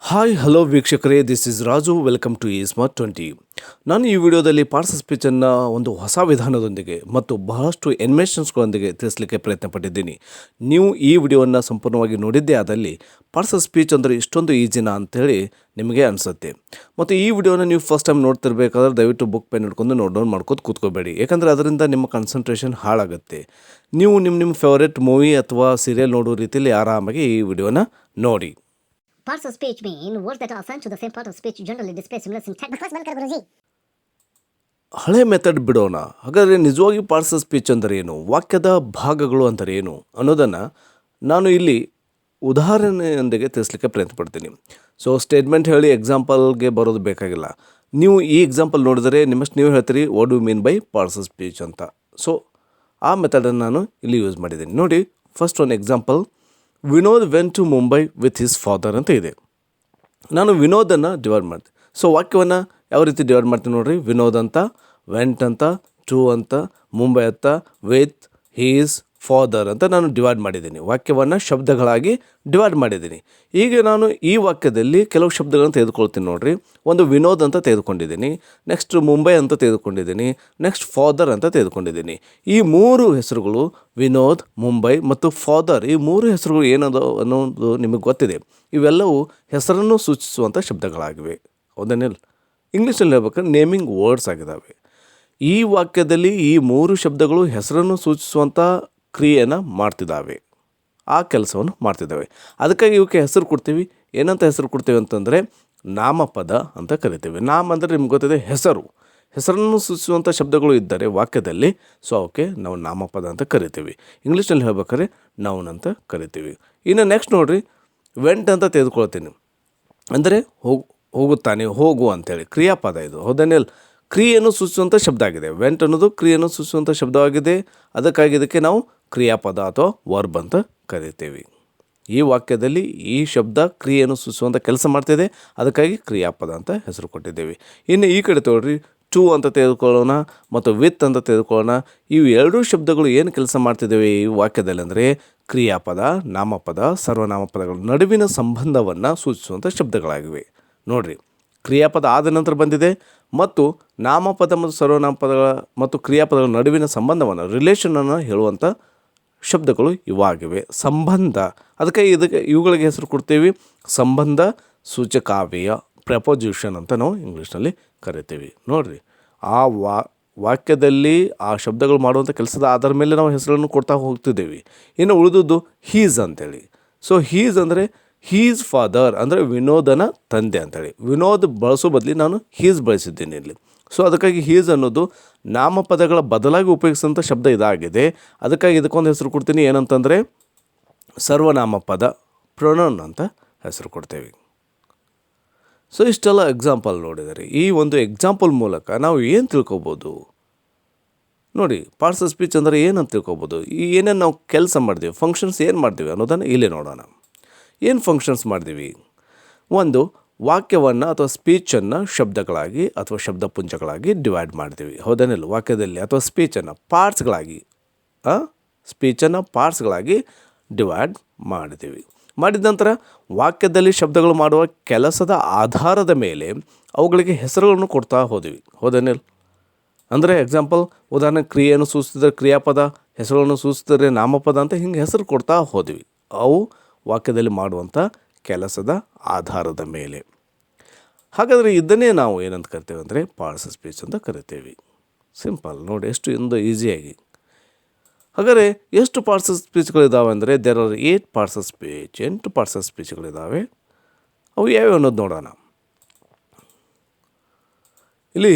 Hi hello ವೀಕ್ಷಕರೇ, this is Raju. Welcome to ಈ smart 20. ನಾನು ಈ ವಿಡಿಯೋದಲ್ಲಿ ಪಾರ್ಟ್ಸ್ ಆಫ್ ಸ್ಪೀಚನ್ನು ಒಂದು ಹೊಸ ವಿಧಾನದೊಂದಿಗೆ ಮತ್ತು ಬಹಳಷ್ಟು ಎನಿಮೇಷನ್ಸ್ಗಳೊಂದಿಗೆ ತಿಳಿಸಲಿಕ್ಕೆ ಪ್ರಯತ್ನ ಪಟ್ಟಿದ್ದೀನಿ. ನೀವು ಈ ವಿಡಿಯೋವನ್ನು ಸಂಪೂರ್ಣವಾಗಿ ನೋಡಿದ್ದೇ ಆದಲ್ಲಿ ಪಾರ್ಟ್ಸ್ ಆಫ್ ಸ್ಪೀಚ್ ಅಂದರೆ ಇಷ್ಟೊಂದು ಈಜಿನಾ ಅಂಥೇಳಿ ನಿಮಗೆ ಅನಿಸುತ್ತೆ. ಮತ್ತು ಈ ವಿಡಿಯೋನ ನೀವು ಫಸ್ಟ್ ಟೈಮ್ ನೋಡ್ತಿರ್ಬೇಕಾದ್ರೆ ದಯವಿಟ್ಟು ಬುಕ್ ಪೆನ್ ಹಿಡ್ಕೊಂಡು ನೋಟ್ ಡೌನ್ ಮಾಡ್ಕೋದು ಕೂತ್ಕೋಬೇಡಿ, ಯಾಕಂದರೆ ಅದರಿಂದ ನಿಮ್ಮ ಕಾನ್ಸಂಟ್ರೇಷನ್ ಹಾಳಾಗುತ್ತೆ. ನೀವು ನಿಮ್ಮ ಫೇವರೆಟ್ ಮೂವಿ ಅಥವಾ ಸೀರಿಯಲ್ ನೋಡೋ ರೀತಿಯಲ್ಲಿ ಆರಾಮಾಗಿ ಈ ವಿಡಿಯೋನ ನೋಡಿ. Parts of speech mean words that are assigned to the same part of speech generally display similar syntactic. ಹಳೆ ಮೆಥಡ್ ಬಿಡೋಣ. ಹಾಗಾದರೆ ನಿಜವಾಗಿ ಪಾರ್ಟ್ಸ್ ಆಫ್ ಸ್ಪೀಚ್ ಅಂದರೆ ಏನು, ವಾಕ್ಯದ ಭಾಗಗಳು ಅಂದರೆ ಏನು ಅನ್ನೋದನ್ನು ನಾನು ಇಲ್ಲಿ ಉದಾಹರಣೆಯೊಂದಿಗೆ ತಿಳಿಸ್ಲಿಕ್ಕೆ ಪ್ರಯತ್ನ ಪಡ್ತೀನಿ. ಸೊ ಸ್ಟೇಟ್ಮೆಂಟ್ ಹೇಳಿ ಎಕ್ಸಾಂಪಲ್ಗೆ ಬರೋದು ಬೇಕಾಗಿಲ್ಲ. ನೀವು ಈ ಎಕ್ಸಾಂಪಲ್ ನೋಡಿದರೆ ನಿಮ್ಮಷ್ಟು ನೀವು ಹೇಳ್ತೀರಿ what do mean by parts of speech ಅಂತ. ಸೊ ಆ ಮೆಥಡನ್ನು ನಾನು ಇಲ್ಲಿ ಯೂಸ್ ಮಾಡಿದ್ದೀನಿ. ನೋಡಿ, ಫಸ್ಟ್ ಒಂದು example, Vinod went to Mumbai with his father ಅಂತ ಇದೆ. ನಾನು ವಿನೋದನ್ನು ಡಿವೈಡ್ ಮಾಡ್ತೀನಿ. ಸೊ ವಾಕ್ಯವನ್ನು ಯಾವ ರೀತಿ ಡಿವೈಡ್ ಮಾಡ್ತೀನಿ ನೋಡಿರಿ. ವಿನೋದ್ ಅಂತ, ವೆಂಟ್ ಅಂತ, ಟು ಅಂತ, ಮುಂಬೈ ಅಂತ, ವಿತ್ ಹೀಸ್ ಫಾದರ್ ಅಂತ ನಾನು ಡಿವೈಡ್ ಮಾಡಿದ್ದೀನಿ. ವಾಕ್ಯವನ್ನು ಶಬ್ದಗಳಾಗಿ ಡಿವೈಡ್ ಮಾಡಿದ್ದೀನಿ. ಈಗ ನಾನು ಈ ವಾಕ್ಯದಲ್ಲಿ ಕೆಲವು ಶಬ್ದಗಳನ್ನು ತೆಗೆದುಕೊಳ್ತೀನಿ ನೋಡಿರಿ. ಒಂದು ವಿನೋದ್ ಅಂತ ತೆಗೆದುಕೊಂಡಿದ್ದೀನಿ, ನೆಕ್ಸ್ಟ್ ಮುಂಬೈ ಅಂತ ತೆಗೆದುಕೊಂಡಿದ್ದೀನಿ, ನೆಕ್ಸ್ಟ್ ಫಾದರ್ ಅಂತ ತೆಗೆದುಕೊಂಡಿದ್ದೀನಿ. ಈ ಮೂರು ಹೆಸರುಗಳು ವಿನೋದ್, ಮುಂಬೈ ಮತ್ತು ಫಾದರ್, ಈ ಮೂರು ಹೆಸರುಗಳು ಏನದು ಅನ್ನೋದು ನಿಮಗೆ ಗೊತ್ತಿದೆ. ಇವೆಲ್ಲವೂ ಹೆಸರನ್ನು ಸೂಚಿಸುವಂಥ ಶಬ್ದಗಳಾಗಿವೆ. ಹೌದನಿಲ್ಲ? ಇಂಗ್ಲೀಷಲ್ಲಿ ಹೇಳ್ಬೇಕಾದ್ರೆ ನೇಮಿಂಗ್ ವರ್ಡ್ಸ್ ಆಗಿದ್ದಾವೆ. ಈ ವಾಕ್ಯದಲ್ಲಿ ಈ ಮೂರು ಶಬ್ದಗಳು ಹೆಸರನ್ನು ಸೂಚಿಸುವಂಥ ಕ್ರಿಯೆಯನ್ನು ಮಾಡ್ತಿದ್ದಾವೆ, ಆ ಕೆಲಸವನ್ನು ಮಾಡ್ತಿದ್ದಾವೆ. ಅದಕ್ಕಾಗಿ ಇವಕ್ಕೆ ಹೆಸರು ಕೊಡ್ತೀವಿ. ಏನಂತ ಹೆಸರು ಕೊಡ್ತೀವಿ ಅಂತಂದರೆ ನಾಮಪದ ಅಂತ ಕರಿತೀವಿ. ನಾಮ ಅಂದರೆ ನಿಮ್ಗೆ ಗೊತ್ತಿದೆ ಹೆಸರು. ಹೆಸರನ್ನು ಸೂಚಿಸುವಂಥ ಶಬ್ದಗಳು ಇದ್ದರೆ ವಾಕ್ಯದಲ್ಲಿ, ಸೊ ಅವಕ್ಕೆ ನಾವು ನಾಮಪದ ಅಂತ ಕರಿತೀವಿ. ಇಂಗ್ಲೀಷ್ನಲ್ಲಿ ಹೇಳ್ಬೇಕಾದ್ರೆ ನೌನ್ ಅಂತ ಕರಿತೀವಿ. ಇನ್ನು ನೆಕ್ಸ್ಟ್ ನೋಡಿರಿ, ವೆಂಟ್ ಅಂತ ತೆಗೆದುಕೊಳ್ತೀನಿ. ಅಂದರೆ ಹೋಗುತ್ತಾನೆ, ಹೋಗು ಅಂತೇಳಿ ಕ್ರಿಯಾಪದ ಇದು. ಹೌದನೇಲ್? ಕ್ರಿಯೆಯನ್ನು ಸೂಚಿಸುವಂಥ ಶಬ್ದ ಆಗಿದೆ. ವೆಂಟ್ ಅನ್ನೋದು ಕ್ರಿಯೆಯನ್ನು ಸೂಚಿಸುವಂಥ ಶಬ್ದವಾಗಿದೆ. ಅದಕ್ಕಾಗಿ ಇದಕ್ಕೆ ನಾವು ಕ್ರಿಯಾಪದ ಅಥವಾ ವರ್ಬ್ ಅಂತ ಕರಿತೀವಿ. ಈ ವಾಕ್ಯದಲ್ಲಿ ಈ ಶಬ್ದ ಕ್ರಿಯೆಯನ್ನು ಸೂಚಿಸುವಂಥ ಕೆಲಸ ಮಾಡ್ತಿದೆ, ಅದಕ್ಕಾಗಿ ಕ್ರಿಯಾಪದ ಅಂತ ಹೆಸರು ಕೊಟ್ಟಿದ್ದೇವೆ. ಇನ್ನು ಈ ಕಡೆ ತಗೊಳ್ರಿ, ಟು ಅಂತ ತೆಗೆದುಕೊಳ್ಳೋಣ ಮತ್ತು ವಿತ್ ಅಂತ ತೆಗೆದುಕೊಳ್ಳೋಣ. ಇವು ಎರಡೂ ಶಬ್ದಗಳು ಏನು ಕೆಲಸ ಮಾಡ್ತಿದ್ದೇವೆ ಈ ವಾಕ್ಯದಲ್ಲಿ ಅಂದರೆ ಕ್ರಿಯಾಪದ, ನಾಮಪದ, ಸರ್ವನಾಮಪದಗಳ ನಡುವಿನ ಸಂಬಂಧವನ್ನು ಸೂಚಿಸುವಂಥ ಶಬ್ದಗಳಾಗಿವೆ. ನೋಡಿರಿ, ಕ್ರಿಯಾಪದ ಆದ ನಂತರ ಬಂದಿದೆ ಮತ್ತು ನಾಮಪದ ಮತ್ತು ಸರ್ವನಾಮಪದಗಳ ಮತ್ತು ಕ್ರಿಯಾಪದಗಳ ನಡುವಿನ ಸಂಬಂಧವನ್ನು, ರಿಲೇಷನನ್ನು ಹೇಳುವಂಥ ಶಬ್ದಗಳು ಇವಾಗಿವೆ. ಸಂಬಂಧ, ಅದಕ್ಕೆ ಇವುಗಳಿಗೆ ಹೆಸರು ಕೊಡ್ತೀವಿ ಸಂಬಂಧ ಸೂಚಕಾವ್ಯಯ, ಪ್ರಪೋಸಿಷನ್ ಅಂತ ನಾವು ಇಂಗ್ಲೀಷ್ನಲ್ಲಿ ಕರಿತೀವಿ. ನೋಡಿರಿ, ಆ ವಾಕ್ಯದಲ್ಲಿ ಆ ಶಬ್ದಗಳು ಮಾಡುವಂಥ ಕೆಲಸದ ಆಧಾರ ಮೇಲೆ ನಾವು ಹೆಸರನ್ನು ಕೊಡ್ತಾ ಹೋಗ್ತಿದ್ದೇವೆ. ಇನ್ನು ಉಳಿದದ್ದು ಹೀಸ್ ಅಂತೇಳಿ. ಸೊ ಹೀಸ್ ಅಂದರೆ ಹೀಸ್ ಫಾದರ್ ಅಂದರೆ ವಿನೋದನ ತಂದೆ ಅಂತೇಳಿ. ವಿನೋದ್ ಬಳಸೋ ಬದಲಿ ನಾನು ಹೀಸ್ ಬಳಸಿದ್ದೀನಿ ಇಲ್ಲಿ. ಸೊ ಅದಕ್ಕಾಗಿ ಹೀಸ್ ಅನ್ನೋದು ನಾಮಪದಗಳ ಬದಲಾಗಿ ಉಪಯೋಗಿಸುವಂಥ ಶಬ್ದ ಇದಾಗಿದೆ. ಅದಕ್ಕಾಗಿ ಇದಕ್ಕೊಂದು ಹೆಸರು ಕೊಡ್ತೀನಿ, ಏನಂತಂದರೆ ಸರ್ವನಾಮಪದ, ಪ್ರೊನೌನ್ ಅಂತ ಹೆಸರು ಕೊಡ್ತೇವೆ. ಸೊ ಇಷ್ಟೆಲ್ಲ ಎಕ್ಸಾಂಪಲ್ ನೋಡಿದರೆ ಈ ಒಂದು ಎಕ್ಸಾಂಪಲ್ ಮೂಲಕ ನಾವು ಏನು ತಿಳ್ಕೊಬೋದು ನೋಡಿ. ಪಾರ್ಟ್ಸ್ ಆಫ್ ಸ್ಪೀಚ್ ಅಂದರೆ ಏನಂತ ತಿಳ್ಕೊಬೋದು. ಈ ಏನೇನು ನಾವು ಕೆಲಸ ಮಾಡ್ತೀವಿ, ಫಂಕ್ಷನ್ಸ್ ಏನು ಮಾಡ್ತೀವಿ ಅನ್ನೋದನ್ನು ಇಲ್ಲಿ ನೋಡೋಣ. ಏನು ಫಂಕ್ಷನ್ಸ್ ಮಾಡ್ತೀವಿ? ಒಂದು, ವಾಕ್ಯವನ್ನು ಅಥವಾ ಸ್ಪೀಚನ್ನು ಶಬ್ದಗಳಾಗಿ ಅಥವಾ ಶಬ್ದಪುಂಜಗಳಾಗಿ ಡಿವೈಡ್ ಮಾಡ್ತೀವಿ. ಹೌದನಿಲ್ಲ? ವಾಕ್ಯದಲ್ಲಿ ಅಥವಾ ಸ್ಪೀಚನ್ನು ಪಾರ್ಟ್ಸ್ಗಳಾಗಿ ಡಿವೈಡ್ ಮಾಡ್ತೀವಿ. ಮಾಡಿದ ನಂತರ ವಾಕ್ಯದಲ್ಲಿ ಶಬ್ದಗಳು ಮಾಡುವ ಕೆಲಸದ ಆಧಾರದ ಮೇಲೆ ಅವುಗಳಿಗೆ ಹೆಸರುಗಳನ್ನು ಕೊಡ್ತಾ ಹೋದ್ವಿ. ಹೌದನಿಲ್ಲ? ಅಂದರೆ ಎಕ್ಸಾಂಪಲ್, ಉದಾಹರಣೆ, ಕ್ರಿಯೆಯನ್ನು ಸೂಚಿಸಿದರೆ ಕ್ರಿಯಾಪದ, ಹೆಸರುಗಳನ್ನು ಸೂಚಿಸಿದರೆ ನಾಮಪದ ಅಂತ ಹಿಂಗೆ ಹೆಸರು ಕೊಡ್ತಾ ಹೋದ್ವಿ. ಅವು ವಾಕ್ಯದಲ್ಲಿ ಮಾಡುವಂಥ ಕೆಲಸದ ಆಧಾರದ ಮೇಲೆ. ಹಾಗಾದರೆ ಇದನ್ನೇ ನಾವು ಏನಂತ ಕರಿತೇವೆ ಅಂದರೆ ಪಾರ್ಟ್ಸ್ ಆಫ್ ಸ್ಪೀಚ್ ಅಂತ ಕರಿತೇವೆ. ಸಿಂಪಲ್ ನೋಡಿ, ಎಷ್ಟು ಈಸಿಯಾಗಿ. ಹಾಗಾದರೆ ಎಷ್ಟು ಪಾರ್ಟ್ಸ್ ಆಫ್ ಸ್ಪೀಚ್ಗಳಿದ್ದಾವೆ ಅಂದರೆ there are 8 parts of speech. 8 parts of ಸ್ಪೀಚ್ಗಳಿದ್ದಾವೆ. ಅವು ಯಾವ್ಯಾವ ಅನ್ನೋದು ನೋಡೋಣ. ಇಲ್ಲಿ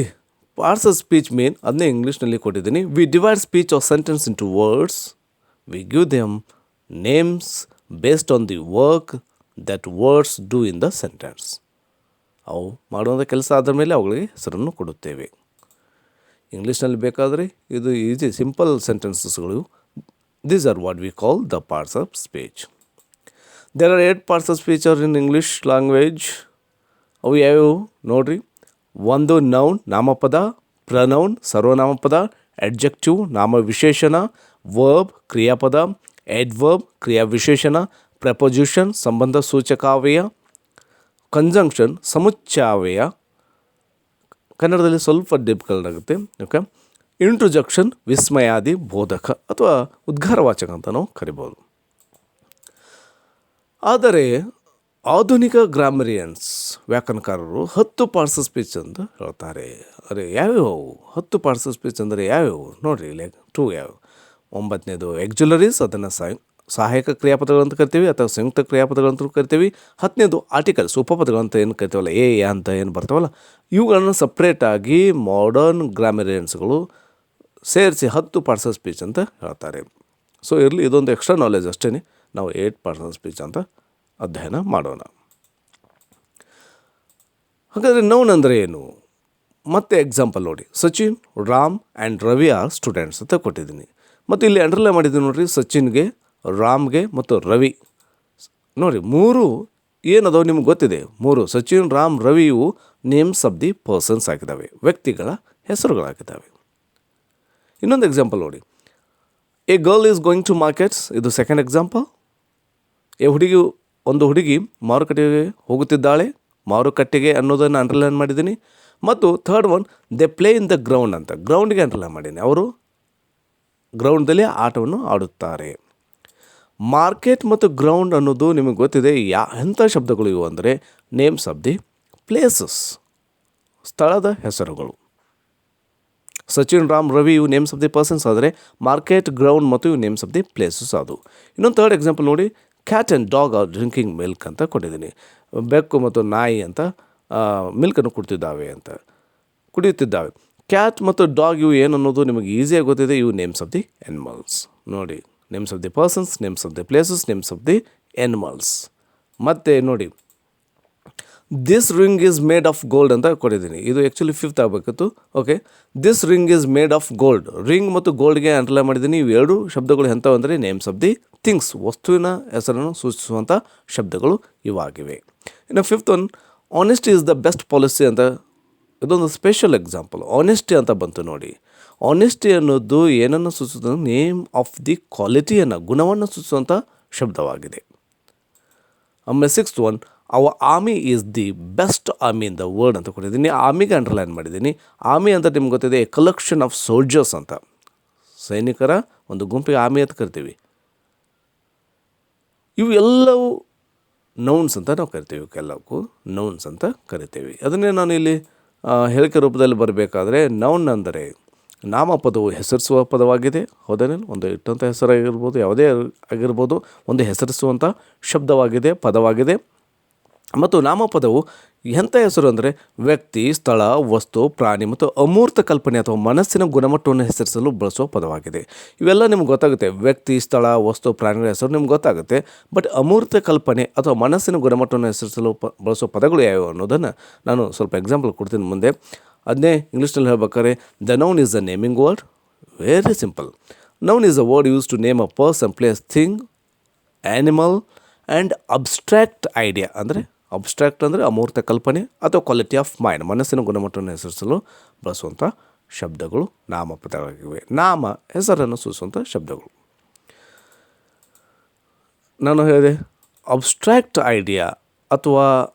ಪಾರ್ಟ್ಸ್ ಆಫ್ ಸ್ಪೀಚ್ ಮೀನ್ ಅದನ್ನೇ ಇಂಗ್ಲೀಷ್ನಲ್ಲಿ ಕೊಟ್ಟಿದ್ದೀನಿ. We divide speech of sentence into words. We give them names based on the work that words do in the sentence. ಅವು ಮಾಡುವಂಥ ಕೆಲಸ ಆದ ಮೇಲೆ ಅವುಗಳಿಗೆ ಹೆಸರನ್ನು ಕೊಡುತ್ತೇವೆ. ಇಂಗ್ಲೀಷ್ನಲ್ಲಿ ಬೇಕಾದರೆ ಇದು ಈಸಿ ಸಿಂಪಲ್ ಸೆಂಟೆನ್ಸಸ್ಗಳು. These are what we call the parts of speech. There are 8 parts of speech are in English language. ಅವು ಯಾವ್ಯಾವು ನೋಡಿರಿ. ಒಂದು, ನೌನ್ ನಾಮಪದ, ಪ್ರನೌನ್ ಸರ್ವನಾಮಪದ, ಅಡ್ಜೆಕ್ಟಿವ್ ನಾಮವಿಶೇಷಣ, ವರ್ಬ್ ಕ್ರಿಯಾಪದ, ಎಡ್ವರ್ಬ್ ಕ್ರಿಯಾವಿಶೇಷಣ, ಪ್ರಪೋಸಿಷನ್ ಸಂಬಂಧ ಸೂಚಕಾವ್ಯಯ, ಕಂಜಂಕ್ಷನ್ ಸಮುಚ್ಚಾವ್ಯಯ, ಕನ್ನಡದಲ್ಲಿ ಸ್ವಲ್ಪ ಡಿಫಿಕಲ್ಟ್ ಆಗುತ್ತೆ. ಓಕೆ, ಇಂಟ್ರೊಜಕ್ಷನ್ ವಿಸ್ಮಯಾದಿ ಬೋಧಕ ಅಥವಾ ಉದ್ಗಾರವಾಚಕ ಅಂತ ನಾವು ಕರಿಬೋದು. ಆದರೆ ಆಧುನಿಕ ಗ್ರಾಮರಿಯನ್ಸ್ ವ್ಯಾಕರಣಕಾರರು 10 ಪಾರ್ಟ್ಸ್ ಆಫ್ ಸ್ಪೀಚ್ ಅಂತ ಹೇಳ್ತಾರೆ. ಅರೆ ಯಾವ್ಯಾವು 10 ಪಾರ್ಟ್ಸ್ ಆಫ್ ಸ್ಪೀಚ್ ಅಂದರೆ ಯಾವ್ಯಾವು ನೋಡಿರಿ, ಲೈಕ್ 2 ಯಾವ್ಯಾವು. 9ನೇದು ಎಕ್ಸುಲರೀಸ್, ಅದನ್ನು ಸಹಾಯಕ ಕ್ರಿಯಾಪದಗಳು ಅಂತ ಕರಿತೀವಿ ಅಥವಾ ಸಂಯುಕ್ತ ಕ್ರಿಯಾಪದಗಳು ಅಂತ ಕರಿತೀವಿ. 10ನೇದು ಆರ್ಟಿಕಲ್ಸ್, ಉಪಪದಗಳು ಅಂತ ಏನು ಕರಿತೀವಲ್ಲ, ಎ ಅಂತ ಏನು ಬರ್ತಾವಲ್ಲ, ಇವುಗಳನ್ನು ಸಪ್ರೇಟಾಗಿ ಮಾಡರ್ನ್ ಗ್ರಾಮರಿಯನ್ಸ್ಗಳು ಸೇರಿಸಿ 10 ಪಾರ್ಟ್ಸ್ ಆಫ್ ಸ್ಪೀಚ್ ಅಂತ ಹೇಳ್ತಾರೆ. ಸೊ ಇರಲಿ, ಇದೊಂದು ಎಕ್ಸ್ಟ್ರಾ ನಾಲೆಜ್ ಅಷ್ಟೇ. ನಾವು 8 ಪಾರ್ಟ್ಸ್ ಆಫ್ ಸ್ಪೀಚ್ ಅಂತ ಅಧ್ಯಯನ ಮಾಡೋಣ. ಹಾಗಾದರೆ ನೌನ್ ಅಂದರೆ ಏನು? ಮತ್ತೆ ಎಕ್ಸಾಂಪಲ್ ನೋಡಿ, Sachin, Ram and Ravi R students ಅಂತ ಕೊಟ್ಟಿದ್ದೀನಿ. ಮತ್ತು ಇಲ್ಲಿ ಅಂಡರ್ಲೈನ್ ಮಾಡಿದ್ದೀನಿ ನೋಡಿರಿ, ಸಚಿನ್ಗೆ, ರಾಮ್ಗೆ ಮತ್ತು ರವಿ. ನೋಡಿ 3 ಏನದವು ನಿಮ್ಗೆ ಗೊತ್ತಿದೆ. 3 ಸಚಿನ್, ರಾಮ್, ರವಿ ಇವು ನೇಮ್ಸ್ ಆಫ್ ದಿ ಪರ್ಸನ್ಸ್ ಆಗಿದ್ದಾವೆ, ವ್ಯಕ್ತಿಗಳ ಹೆಸರುಗಳಾಗಿದ್ದಾವೆ. ಇನ್ನೊಂದು ಎಕ್ಸಾಂಪಲ್ ನೋಡಿ, a girl is going to markets, ಇದು ಸೆಕೆಂಡ್ ಎಕ್ಸಾಂಪಲ್. ಒಂದು ಹುಡುಗಿ ಮಾರುಕಟ್ಟೆಗೆ ಹೋಗುತ್ತಿದ್ದಾಳೆ, ಮಾರುಕಟ್ಟೆಗೆ ಅನ್ನೋದನ್ನು ಅಂಡರ್ಲೈನ್ ಮಾಡಿದ್ದೀನಿ. ಮತ್ತು third one, they play in the ground ಅಂತ, ಗ್ರೌಂಡ್ಗೆ ಅಂಡರ್ಲೈನ್ ಮಾಡೀನಿ, ಅವರು ಗ್ರೌಂಡ್ದಲ್ಲಿ ಆಟವನ್ನು ಆಡುತ್ತಾರೆ. ಮಾರ್ಕೆಟ್ ಮತ್ತು ಗ್ರೌಂಡ್ ಅನ್ನೋದು ನಿಮಗೆ ಗೊತ್ತಿದೆ. ಎಂಥ ಶಬ್ದಗಳು ಇವು ಅಂದರೆ ನೇಮ್ಸ್ ಆಫ್ ದಿ ಪ್ಲೇಸಸ್, ಸ್ಥಳದ ಹೆಸರುಗಳು. ಸಚಿನ್, ರಾಮ್, ರವಿ ಇವು ನೇಮ್ಸ್ ಆಫ್ ದಿ ಪರ್ಸನ್ಸ್ ಆದರೆ ಮಾರ್ಕೆಟ್, ಗ್ರೌಂಡ್ ಮತ್ತು ಇವು ನೇಮ್ಸ್ ಆಫ್ ದಿ ಪ್ಲೇಸಸ್ ಅದು. ಇನ್ನೊಂದು ಥರ್ಡ್ ಎಕ್ಸಾಂಪಲ್ ನೋಡಿ, cat and dog R drinking milk ಅಂತ ಕೊಟ್ಟಿದ್ದೀನಿ. ಬೆಕ್ಕು ಮತ್ತು ನಾಯಿ ಅಂತ ಮಿಲ್ಕನ್ನು ಕುಡಿಯುತ್ತಿದ್ದಾವೆ. ಕ್ಯಾಟ್ ಮತ್ತು ಡಾಗ್ ಇವು ಏನು ಅನ್ನೋದು ನಿಮಗೆ ಈಸಿಯಾಗಿ ಗೊತ್ತಿದೆ, ಇವು ನೇಮ್ಸ್ ಆಫ್ ದಿ ಆ್ಯನಿಮಲ್ಸ್. ನೋಡಿ, names of the persons, names of the places, names of the animals. ಮತ್ತು ನೋಡಿ, this ring is made of gold ಅಂತ ಕೊಟ್ಟಿದ್ದೀನಿ. ಇದು ಆ್ಯಕ್ಚುಲಿ 5th ಆಗಬೇಕಿತ್ತು. Okay, this ring is made of gold, ring ಮತ್ತು ಗೋಲ್ಡ್ಗೆ underline ಮಾಡಿದ್ದೀನಿ. ಇವು 2 ಶಬ್ದಗಳು ಎಂಥವು ಅಂದರೆ ನೇಮ್ಸ್ ಆಫ್ ದಿ ಥಿಂಗ್ಸ್, ವಸ್ತುವಿನ ಹೆಸರನ್ನು ಸೂಚಿಸುವಂಥ ಶಬ್ದಗಳು ಇವಾಗಿವೆ. ಇನ್ನು 5th one, honesty is the best policy ಅಂತ, ಇದೊಂದು ಸ್ಪೆಷಲ್ ಎಕ್ಸಾಂಪಲ್. ಆನೆಸ್ಟಿ ಅಂತ ಬಂತು ನೋಡಿ. ಆನೆಸ್ಟಿ ಅನ್ನೋದು ಏನನ್ನು ಸೂಚಿಸುತ್ತೆ? ನೇಮ್ ಆಫ್ ದಿ ಕ್ವಾಲಿಟಿಯನ್ನು, ಗುಣವನ್ನು ಸೂಚಿಸುವಂಥ ಶಬ್ದವಾಗಿದೆ. ಆಮೇಲೆ 6th one, our army is the best army in the world ಅಂತ ಕೊಟ್ಟಿದ್ದೀನಿ. ಆರ್ಮಿಗೆ ಅಂಡರ್ಲೈನ್ ಮಾಡಿದ್ದೀನಿ. ಆರ್ಮಿ ಅಂತ ನಿಮ್ಗೆ ಗೊತ್ತಿದೆ, ಎ ಕಲೆಕ್ಷನ್ ಆಫ್ ಸೋಲ್ಜರ್ಸ್ ಅಂತ, ಸೈನಿಕರ ಒಂದು ಗುಂಪಿಗೆ ಆರ್ಮಿ ಅಂತ ಕರಿತೀವಿ. ಇವು ಎಲ್ಲವೂ ನೌನ್ಸ್ ಅಂತ ನಾವು ಕರಿತೀವಿ, ಇವಕ್ಕೆಲ್ಲಕ್ಕೂ ನೌನ್ಸ್ ಅಂತ ಕರಿತೀವಿ. ಅದನ್ನೇ ನಾನು ಇಲ್ಲಿ ಹೇಳಿಕೆ ರೂಪದಲ್ಲಿ ಬರಬೇಕಾದ್ರೆ, ನೌನ್ ಅಂದರೆ ನಾಮಪದವು ಹೆಸರಿಸುವ ಪದವಾಗಿದೆ. ಹೌದೇನೇನು? ಒಂದು ಇಟ್ಟಂಥ ಹೆಸರಾಗಿರ್ಬೋದು, ಯಾವುದೇ ಆಗಿರ್ಬೋದು, ಒಂದು ಹೆಸರಿಸುವಂಥ ಶಬ್ದವಾಗಿದೆ, ಪದವಾಗಿದೆ. ಮತ್ತು ನಾಮಪದವು ಎಂಥ ಹೆಸರು ಅಂದರೆ ವ್ಯಕ್ತಿ, ಸ್ಥಳ, ವಸ್ತು, ಪ್ರಾಣಿ ಮತ್ತು ಅಮೂರ್ತ ಕಲ್ಪನೆ ಅಥವಾ ಮನಸ್ಸಿನ ಗುಣಮಟ್ಟವನ್ನು ಹೆಸರಿಸಲು ಬಳಸುವ ಪದವಾಗಿದೆ. ಇವೆಲ್ಲ ನಿಮ್ಗೆ ಗೊತ್ತಾಗುತ್ತೆ. ವ್ಯಕ್ತಿ, ಸ್ಥಳ, ವಸ್ತು, ಪ್ರಾಣಿಗಳ ಹೆಸರು ನಿಮ್ಗೆ ಗೊತ್ತಾಗುತ್ತೆ. ಬಟ್ ಅಮೂರ್ತ ಕಲ್ಪನೆ ಅಥವಾ ಮನಸ್ಸಿನ ಗುಣಮಟ್ಟವನ್ನು ಹೆಸರಿಸಲು ಬಳಸುವ ಪದಗಳು ಯಾವುವು ಅನ್ನೋದನ್ನು ನಾನು ಸ್ವಲ್ಪ ಎಕ್ಸಾಂಪಲ್ ಕೊಡ್ತೀನಿ ಮುಂದೆ. ಅದನ್ನೇ ಇಂಗ್ಲೀಷ್ನಲ್ಲಿ ಹೇಳ್ಬೇಕಾದ್ರೆ, the noun is the naming word. Very simple. Noun is a word use to name a person, place, thing, animal and abstract idea. ಅಂದರೆ ಅಬ್ಸ್ಟ್ರಾಕ್ಟ್ ಅಂದರೆ ಅಮೂರ್ತ ಕಲ್ಪನೆ ಅಥವಾ ಕ್ವಾಲಿಟಿ ಆಫ್ ಮೈಂಡ್, ಮನಸ್ಸಿನ ಗುಣಮಟ್ಟವನ್ನು ಹೆಸರಿಸಲು ಬಳಸುವಂಥ ಶಬ್ದಗಳು ನಾಮಪದವಾಗಿವೆ. ನಾಮ ಹೆಸರನ್ನು ಸೂಚಿಸುವಂಥ ಶಬ್ದಗಳು. ನಾನು ಹೇಳಿದೆ ಅಬ್ಸ್ಟ್ರಾಕ್ಟ್ ಐಡಿಯಾ ಅಥವಾ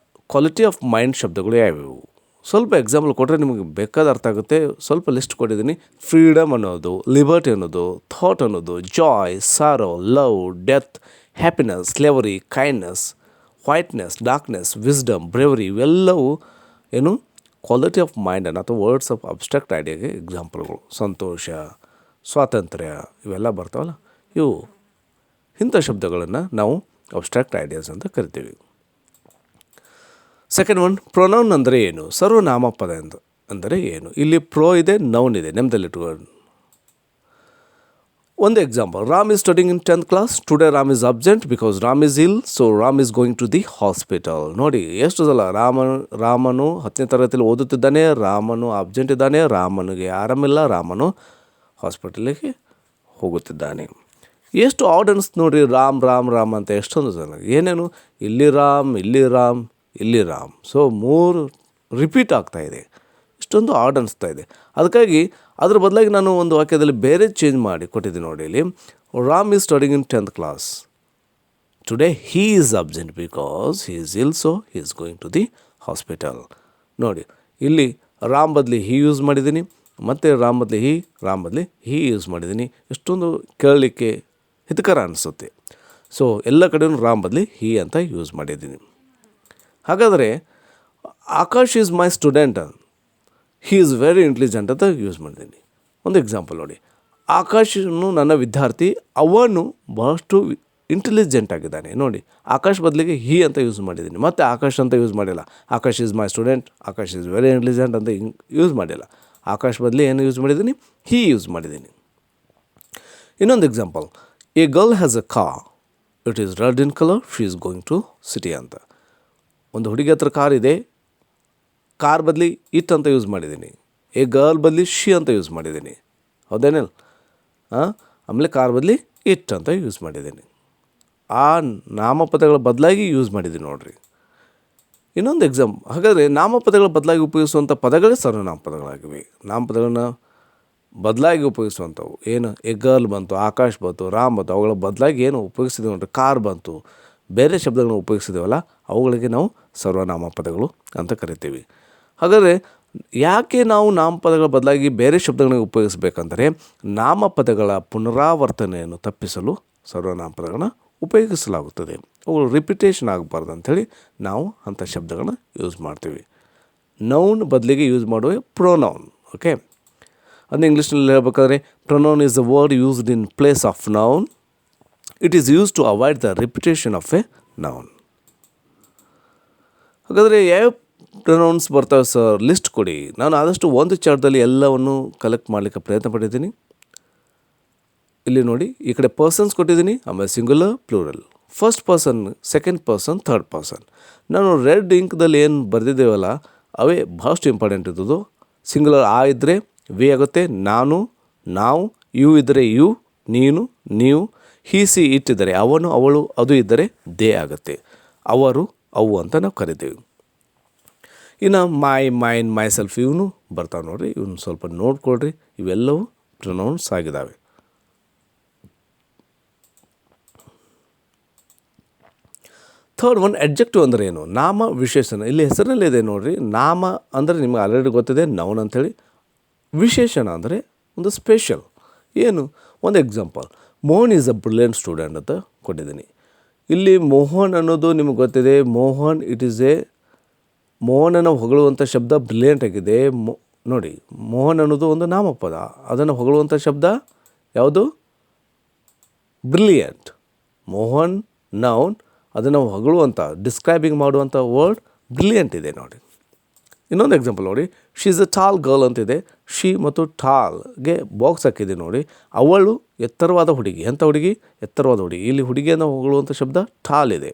ಕ್ವಾಲಿಟಿ ಆಫ್ ಮೈಂಡ್ ಶಬ್ದಗಳು ಯಾವ್ಯಾವು? ಸ್ವಲ್ಪ ಎಕ್ಸಾಂಪಲ್ ಕೊಟ್ಟರೆ ನಿಮಗೆ ಬೇಕಾದ ಅರ್ಥ ಆಗುತ್ತೆ. ಸ್ವಲ್ಪ ಲಿಸ್ಟ್ ಕೊಟ್ಟಿದ್ದೀನಿ. ಫ್ರೀಡಮ್ ಅನ್ನೋದು, ಲಿಬರ್ಟಿ ಅನ್ನೋದು, ಥಾಟ್ ಅನ್ನೋದು, joy, sorrow, love, death, happiness, slavery, kindness, whiteness, darkness, wisdom, bravery ಇವೆಲ್ಲವೂ ಏನು ಕ್ವಾಲಿಟಿ ಆಫ್ ಮೈಂಡನ್ನು ಅಥವಾ ವರ್ಡ್ಸ್ ಆಫ್ ಅಬ್ಸ್ಟ್ರಾಕ್ಟ್ ಐಡಿಯಾಗೆ ಎಕ್ಸಾಂಪಲ್ಗಳು. ಸಂತೋಷ, ಸ್ವಾತಂತ್ರ್ಯ ಇವೆಲ್ಲ ಬರ್ತಾವಲ್ಲ, ಇವು ಇಂಥ ಶಬ್ದಗಳನ್ನು ನಾವು ಅಬ್ಸ್ಟ್ರಾಕ್ಟ್ ಐಡಿಯಾಸ್ ಅಂತ ಕರಿತೀವಿ. ಸೆಕೆಂಡ್ ಒನ್, ಪ್ರೊನೌನ್ ಅಂದರೆ ಏನು? ಸರ್ವನಾಮಪದ ಅಂದರೆ ಏನು? ಇಲ್ಲಿ ಪ್ರೋ ಇದೆ, ನೌನ್ ಇದೆ, ನೆಮ್ಮದಲ್ಲಿಟ್ಕೊಂಡು. ಒಂದು example, Ram is studying in 10th class. Today Ram is absent because Ram is ill, so Ram is going to the hospital. ನೋಡಿ ಎಷ್ಟು ಸಲ ರಾಮನು 10ನೇ ತರಗತಿಯಲ್ಲಿ ಓದುತ್ತಿದ್ದಾನೆ, ರಾಮನು ಅಬ್ಸೆಂಟ್ ಇದ್ದಾನೆ, ರಾಮನಿಗೆ ಆರಾಮಿಲ್ಲ, ರಾಮನು ಹಾಸ್ಪಿಟಲಿಗೆ ಹೋಗುತ್ತಿದ್ದಾನೆ. ಎಷ್ಟು ಆರ್ಡನ್ಸ್ ನೋಡಿ, ರಾಮ್ ರಾಮ್ ರಾಮ್ ಅಂತ ಎಷ್ಟೊಂದು ಜನ, ಏನೇನು ಇಲ್ಲಿ ರಾಮ್, ಇಲ್ಲಿ ರಾಮ್, ಇಲ್ಲಿ ರಾಮ್. ಸೊ 3 ರಿಪೀಟ್ ಆಗ್ತಾಯಿದೆ, ಇಷ್ಟೊಂದು ಆರ್ಡ್ ಅನಿಸ್ತಾ ಇದೆ. ಅದಕ್ಕಾಗಿ ಅದ್ರ ಬದಲಾಗಿ ನಾನು ಒಂದು ವಾಕ್ಯದಲ್ಲಿ ಬೇರೆ ಚೇಂಜ್ ಮಾಡಿ ಕೊಟ್ಟಿದ್ದೀನಿ ನೋಡಿ. ಇಲ್ಲಿ Ram is studying in 10th class. Today he is absent because he is ill, so he is going to the hospital. ನೋಡಿ ಇಲ್ಲಿ ರಾಮ್ ಬದಲಿ ಹೀ ಯೂಸ್ ಮಾಡಿದ್ದೀನಿ, ಮತ್ತು ರಾಮ್ ಬದಲಿ ಹೀ ಯೂಸ್ ಮಾಡಿದ್ದೀನಿ. ಎಷ್ಟೊಂದು ಕೇಳಲಿಕ್ಕೆ ಹಿತಕರ ಅನಿಸುತ್ತೆ. ಸೊ ಎಲ್ಲ ಕಡೆಯೂ ರಾಮ್ ಬದಲಿ ಹೀ ಅಂತ ಯೂಸ್ ಮಾಡಿದ್ದೀನಿ. ಹಾಗಾದರೆ Akash is my student, he is very intelligent ಅಂತ ಯೂಸ್ ಮಾಡಿದ್ದೀನಿ. ಒಂದು ಎಕ್ಸಾಂಪಲ್ ನೋಡಿ, ಆಕಾಶನು ನನ್ನ ವಿದ್ಯಾರ್ಥಿ, ಅವನು ಬಹಳಷ್ಟು ಇಂಟೆಲಿಜೆಂಟ್ ಆಗಿದ್ದಾನೆ. ನೋಡಿ, ಆಕಾಶ್ ಬದಲಿಗೆ ಹೀ ಅಂತ ಯೂಸ್ ಮಾಡಿದ್ದೀನಿ, ಮತ್ತು ಆಕಾಶ್ ಅಂತ ಯೂಸ್ ಮಾಡಿಲ್ಲ. Akash is my student, Akash is very intelligent ಅಂತ ಯೂಸ್ ಮಾಡಿಲ್ಲ. ಆಕಾಶ್ ಬದಲಿ ಏನು ಯೂಸ್ ಮಾಡಿದ್ದೀನಿ? ಹೀ ಯೂಸ್ ಮಾಡಿದ್ದೀನಿ. ಇನ್ನೊಂದು example, a girl has a car, it is red in colour, she is going to city ಅಂತ. ಒಂದು ಹುಡುಗಿ ಹತ್ರ ಕಾರ್ ಇದೆ, ಕಾರ್ ಬದಲಿ ಇಟ್ ಅಂತ ಯೂಸ್ ಮಾಡಿದ್ದೀನಿ. ಎ ಗರ್ಲ್ ಬದಲಿ ಶಿ ಅಂತ ಯೂಸ್ ಮಾಡಿದ್ದೀನಿ, ಹೌದೇನಿಲ್ಲ? ಆಮೇಲೆ ಕಾರ್ ಬದಲಿ ಇಟ್ ಅಂತ ಯೂಸ್ ಮಾಡಿದ್ದೀನಿ. ಆ ನಾಮಪದಗಳ ಬದಲಾಗಿ ಯೂಸ್ ಮಾಡಿದ್ದೀನಿ ನೋಡ್ರಿ. ಇನ್ನೊಂದು ಹಾಗಾದರೆ ನಾಮಪದಗಳ ಬದಲಾಗಿ ಉಪಯೋಗಿಸುವಂಥ ಪದಗಳೇ ಸರ್ವನಾಮ ಪದಗಳಾಗಿವೆ. ನಾಮಪದಗಳನ್ನ ಬದಲಾಗಿ ಉಪಯೋಗಿಸುವಂಥವು ಏನು? ಎ ಗರ್ಲ್ ಬಂತು, ಆಕಾಶ್ ಬಂತು, ರಾಮ್ ಬಂತು, ಅವುಗಳ ಬದಲಾಗಿ ಏನು ಉಪಯೋಗಿಸಿದೀವಿ ನೋಡ್ರಿ, ಕಾರ್ ಬಂತು, ಬೇರೆ ಶಬ್ದಗಳನ್ನ ಉಪಯೋಗಿಸಿದೇವಲ್ಲ, ಅವುಗಳಿಗೆ ನಾವು ಸರ್ವನಾಮ ಪದಗಳು ಅಂತ ಕರಿತೀವಿ. ಹಾಗಾದರೆ ಯಾಕೆ ನಾವು ನಾಮಪದಗಳ ಬದಲಾಗಿ ಬೇರೆ ಶಬ್ದಗಳನ್ನ ಉಪಯೋಗಿಸಬೇಕಂದರೆ, ನಾಮಪದಗಳ ಪುನರಾವರ್ತನೆಯನ್ನು ತಪ್ಪಿಸಲು ಸರ್ವನಾಮ ಪದಗಳನ್ನ ಉಪಯೋಗಿಸಲಾಗುತ್ತದೆ. ಅವುಗಳು ರಿಪಿಟೇಷನ್ ಆಗಬಾರ್ದು ಅಂಥೇಳಿ ನಾವು ಅಂಥ ಶಬ್ದಗಳನ್ನ ಯೂಸ್ ಮಾಡ್ತೀವಿ. ನೌನ್ ಬದಲಿಗೆ ಯೂಸ್ ಮಾಡುವ ಪ್ರೊನೌನ್. ಓಕೆ, ಅದನ್ನ ಇಂಗ್ಲೀಷ್ನಲ್ಲಿ ಹೇಳ್ಬೇಕಾದ್ರೆ, pronoun is a word used in place of noun. It is use to avoid the repetition of a noun. ಹಾಗಾದರೆ ಯಾವ ಪ್ರೊನೌನ್ಸ್ ಬರ್ತವೆ ಸರ್, ಲಿಸ್ಟ್ ಕೊಡಿ. ನಾನು ಆದಷ್ಟು ಒಂದು ಚಾರ್ಟ್ದಲ್ಲಿ ಎಲ್ಲವನ್ನು ಕಲೆಕ್ಟ್ ಮಾಡಲಿಕ್ಕೆ ಪ್ರಯತ್ನ ಪಟ್ಟಿದ್ದೀನಿ. ಇಲ್ಲಿ ನೋಡಿ, ಈ ಕಡೆ ಪರ್ಸನ್ಸ್ ಕೊಟ್ಟಿದ್ದೀನಿ, ಆಮೇಲೆ singular, plural, first person, second person, third person. ನಾನು ರೆಡ್ ಇಂಕ್ದಲ್ಲಿ ಏನು ಬರೆದಿದ್ದೇವಲ್ಲ, ಅವೇ ಭಾಳಷ್ಟು ಇಂಪಾರ್ಟೆಂಟ್ ಇದ್ದದ್ದು. ಸಿಂಗುಲರ್ ಆ ಇದ್ದರೆ ವಿ ಆಗುತ್ತೆ, ನಾನು, ನಾವು, ಯು ಇದ್ದರೆ ಯು, ನೀನು, ನೀವು, ಹಿ ಸಿ ಇಟ್ ಇದ್ದರೆ ಅವನು, ಅವಳು, ಅದು ಇದ್ದರೆ ದೇ ಆಗುತ್ತೆ. ಅವರು, ಅವು ಅಂತ ನಾವು ಕರಿತೀವಿ. ಇನ್ನು ಮೈ, ಮೈನ್, ಮೈ ಸೆಲ್ಫ್ ಇವನು ಬರ್ತಾವೆ ನೋಡಿರಿ. ಇವನು ಸ್ವಲ್ಪ ನೋಡ್ಕೊಳ್ರಿ. ಇವೆಲ್ಲವೂ ಪ್ರೊನೌನ್ಸ್ ಆಗಿದ್ದಾವೆ. ಥರ್ಡ್ ಒನ್, ಅಡ್ಜೆಕ್ಟಿವ್ ಅಂದರೆ ಏನು? ನಾಮ ವಿಶೇಷಣ. ಇಲ್ಲಿ ಹೆಸರಿನಲ್ಲಿ ಇದೆ ನೋಡಿರಿ. ನಾಮ ಅಂದರೆ ನಿಮಗೆ ಆಲ್ರೆಡಿ ಗೊತ್ತಿದೆ, ನೌನ್ ಅಂಥೇಳಿ. ವಿಶೇಷಣ ಅಂದರೆ ಒಂದು ಸ್ಪೆಷಲ್. ಏನು? ಒಂದು example, Mohan is a brilliant student ಅಂತ ಕೊಟ್ಟಿದ್ದೀನಿ. ಇಲ್ಲಿ ಮೋಹನ್ ಅನ್ನೋದು ನಿಮಗೆ ಗೊತ್ತಿದೆ. ಮೋಹನ್ ಇಟ್ ಈಸ್ ಎ, ಮೋಹನನ್ನು ಹೊಗಳುವಂಥ ಶಬ್ದ ಬ್ರಿಲಿಯಂಟ್ ಆಗಿದೆ. ನೋಡಿ, ಮೋಹನ್ ಅನ್ನೋದು ಒಂದು ನಾಮಪದ, ಅದನ್ನು ಹೊಗಳುವಂಥ ಶಬ್ದ ಯಾವುದು? ಬ್ರಿಲಿಯಂಟ್. ಮೋಹನ್ ನೌನ್, ಅದನ್ನು ಹೊಗಳುವಂಥ, ಡಿಸ್ಕ್ರೈಬಿಂಗ್ ಮಾಡುವಂಥ ವರ್ಡ್ ಬ್ರಿಲಿಯಂಟ್ ಇದೆ ನೋಡಿ. ಇನ್ನೊಂದು ಎಕ್ಸಾಂಪಲ್ ನೋಡಿ, she is a tall girl ಅಂತಿದೆ. ಶಿ ಮತ್ತು ಟಾಲ್ಗೆ ಬಾಕ್ಸ್ ಹಾಕಿದೆ ನೋಡಿ. ಅವಳು ಎತ್ತರವಾದ ಹುಡುಗಿ. ಎಂಥ ಹುಡುಗಿ? ಎತ್ತರವಾದ ಹುಡುಗಿ. ಇಲ್ಲಿ ಹುಡುಗಿಯನ್ನು ಹೊಗಳುವಂಥ ಶಬ್ದ ಟಾಲ್ ಇದೆ.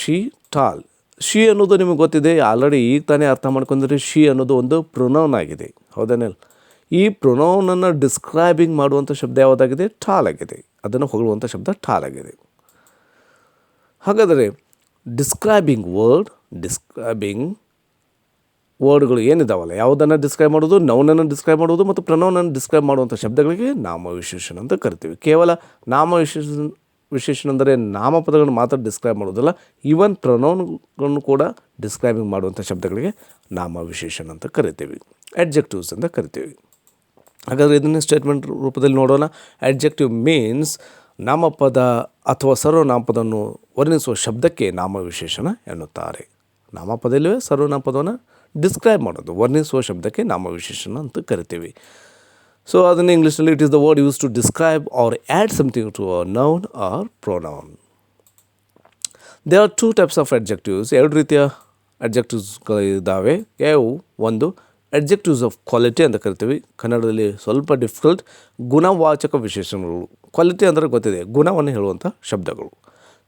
She, tall. ಶಿ ಅನ್ನೋದು ನಿಮಗೆ ಗೊತ್ತಿದೆ, ಆಲ್ರೆಡಿ ಈಗ ತಾನೇ ಅರ್ಥ ಮಾಡ್ಕೊಂಡ್ರೆ. ಶಿ ಅನ್ನೋದು ಒಂದು ಪ್ರೊನೌನ್ ಆಗಿದೆ, ಹೌದೇನಿಲ್ಲ? ಈ ಪ್ರೊನೌನನ್ನು ಡಿಸ್ಕ್ರೈಬಿಂಗ್ ಮಾಡುವಂಥ ಶಬ್ದ ಯಾವುದಾಗಿದೆ? ಟಾಲ್ ಆಗಿದೆ. ಅದನ್ನು ಹೊಗಳುವಂಥ ಶಬ್ದ ಟಾಲ್ ಆಗಿದೆ. ಹಾಗಾದರೆ ಡಿಸ್ಕ್ರೈಬಿಂಗ್ ವರ್ಡ್ಗಳು ಏನಿದಾವಲ್ಲ, ಯಾವುದನ್ನು ಡಿಸ್ಕ್ರೈಬ್ ಮಾಡೋದು? ನೌನನ್ನು ಡಿಸ್ಕ್ರೈಬ್ ಮಾಡೋದು ಮತ್ತು ಪ್ರೊನೌನನ್ನು ಡಿಸ್ಕ್ರೈಬ್ ಮಾಡುವಂಥ ಶಬ್ದಗಳಿಗೆ ನಾಮವಿಶೇಷಣ ಅಂತ ಕರಿತೀವಿ. ಕೇವಲ ವಿಶೇಷಣ ಅಂದರೆ ನಾಮಪದಗಳನ್ನು ಮಾತ್ರ ಡಿಸ್ಕ್ರೈಬ್ ಮಾಡೋದಿಲ್ಲ, ಈವನ್ ಪ್ರೊನೌನ್ಗಳನ್ನು ಕೂಡ ಡಿಸ್ಕ್ರೈಬಿಂಗ್ ಮಾಡುವಂಥ ಶಬ್ದಗಳಿಗೆ ನಾಮವಿಶೇಷಣ ಅಂತ ಕರಿತೀವಿ. ಅಡ್ಜೆಕ್ಟಿವ್ಸ್ ಅಂತ ಕರಿತೀವಿ. ಹಾಗಾದರೆ ಇದನ್ನೇ ಸ್ಟೇಟ್ಮೆಂಟ್ ರೂಪದಲ್ಲಿ ನೋಡೋಣ. ಅಡ್ಜೆಕ್ಟಿವ್ ಮೀನ್ಸ್ ನಾಮಪದ ಅಥವಾ ಸರ್ವನಾಮಪದವನ್ನು ವರ್ಣಿಸುವ ಶಬ್ದಕ್ಕೆ ನಾಮವಿಶೇಷಣ ಎನ್ನುತ್ತಾರೆ. ನಾಮಪದ ಇಲ್ಲವೇ ಸರ್ವನಾಮಪದವನ್ನು ಡಿಸ್ಕ್ರೈಬ್ ಮಾಡೋದು, ವರ್ಣಿಸುವ ಶಬ್ದಕ್ಕೆ ನಾಮವಿಶೇಷಣ ಅಂತ ಕರಿತೀವಿ. ಸೊ ಅದನ್ನು ಇಂಗ್ಲೀಷ್ನಲ್ಲಿ it is the word use to describe or add something to a noun or pronoun. They are two types of adjectives. ಎರಡು ರೀತಿಯ ಅಡ್ಜೆಕ್ಟಿವ್ಸ್ಗಳಿದ್ದಾವೆ. ಯಾವುವು? ಒಂದು ಅಡ್ಜೆಕ್ಟಿವ್ಸ್ ಆಫ್ ಕ್ವಾಲಿಟಿ ಅಂತ ಕರಿತೀವಿ. ಕನ್ನಡದಲ್ಲಿ ಸ್ವಲ್ಪ ಡಿಫಿಕಲ್ಟ್. ಗುಣವಾಚಕ ವಿಶೇಷಣಗಳು. ಕ್ವಾಲಿಟಿ ಅಂದರೆ ಗೊತ್ತಿದೆ, ಗುಣವನ್ನು ಹೇಳುವಂಥ ಶಬ್ದಗಳು.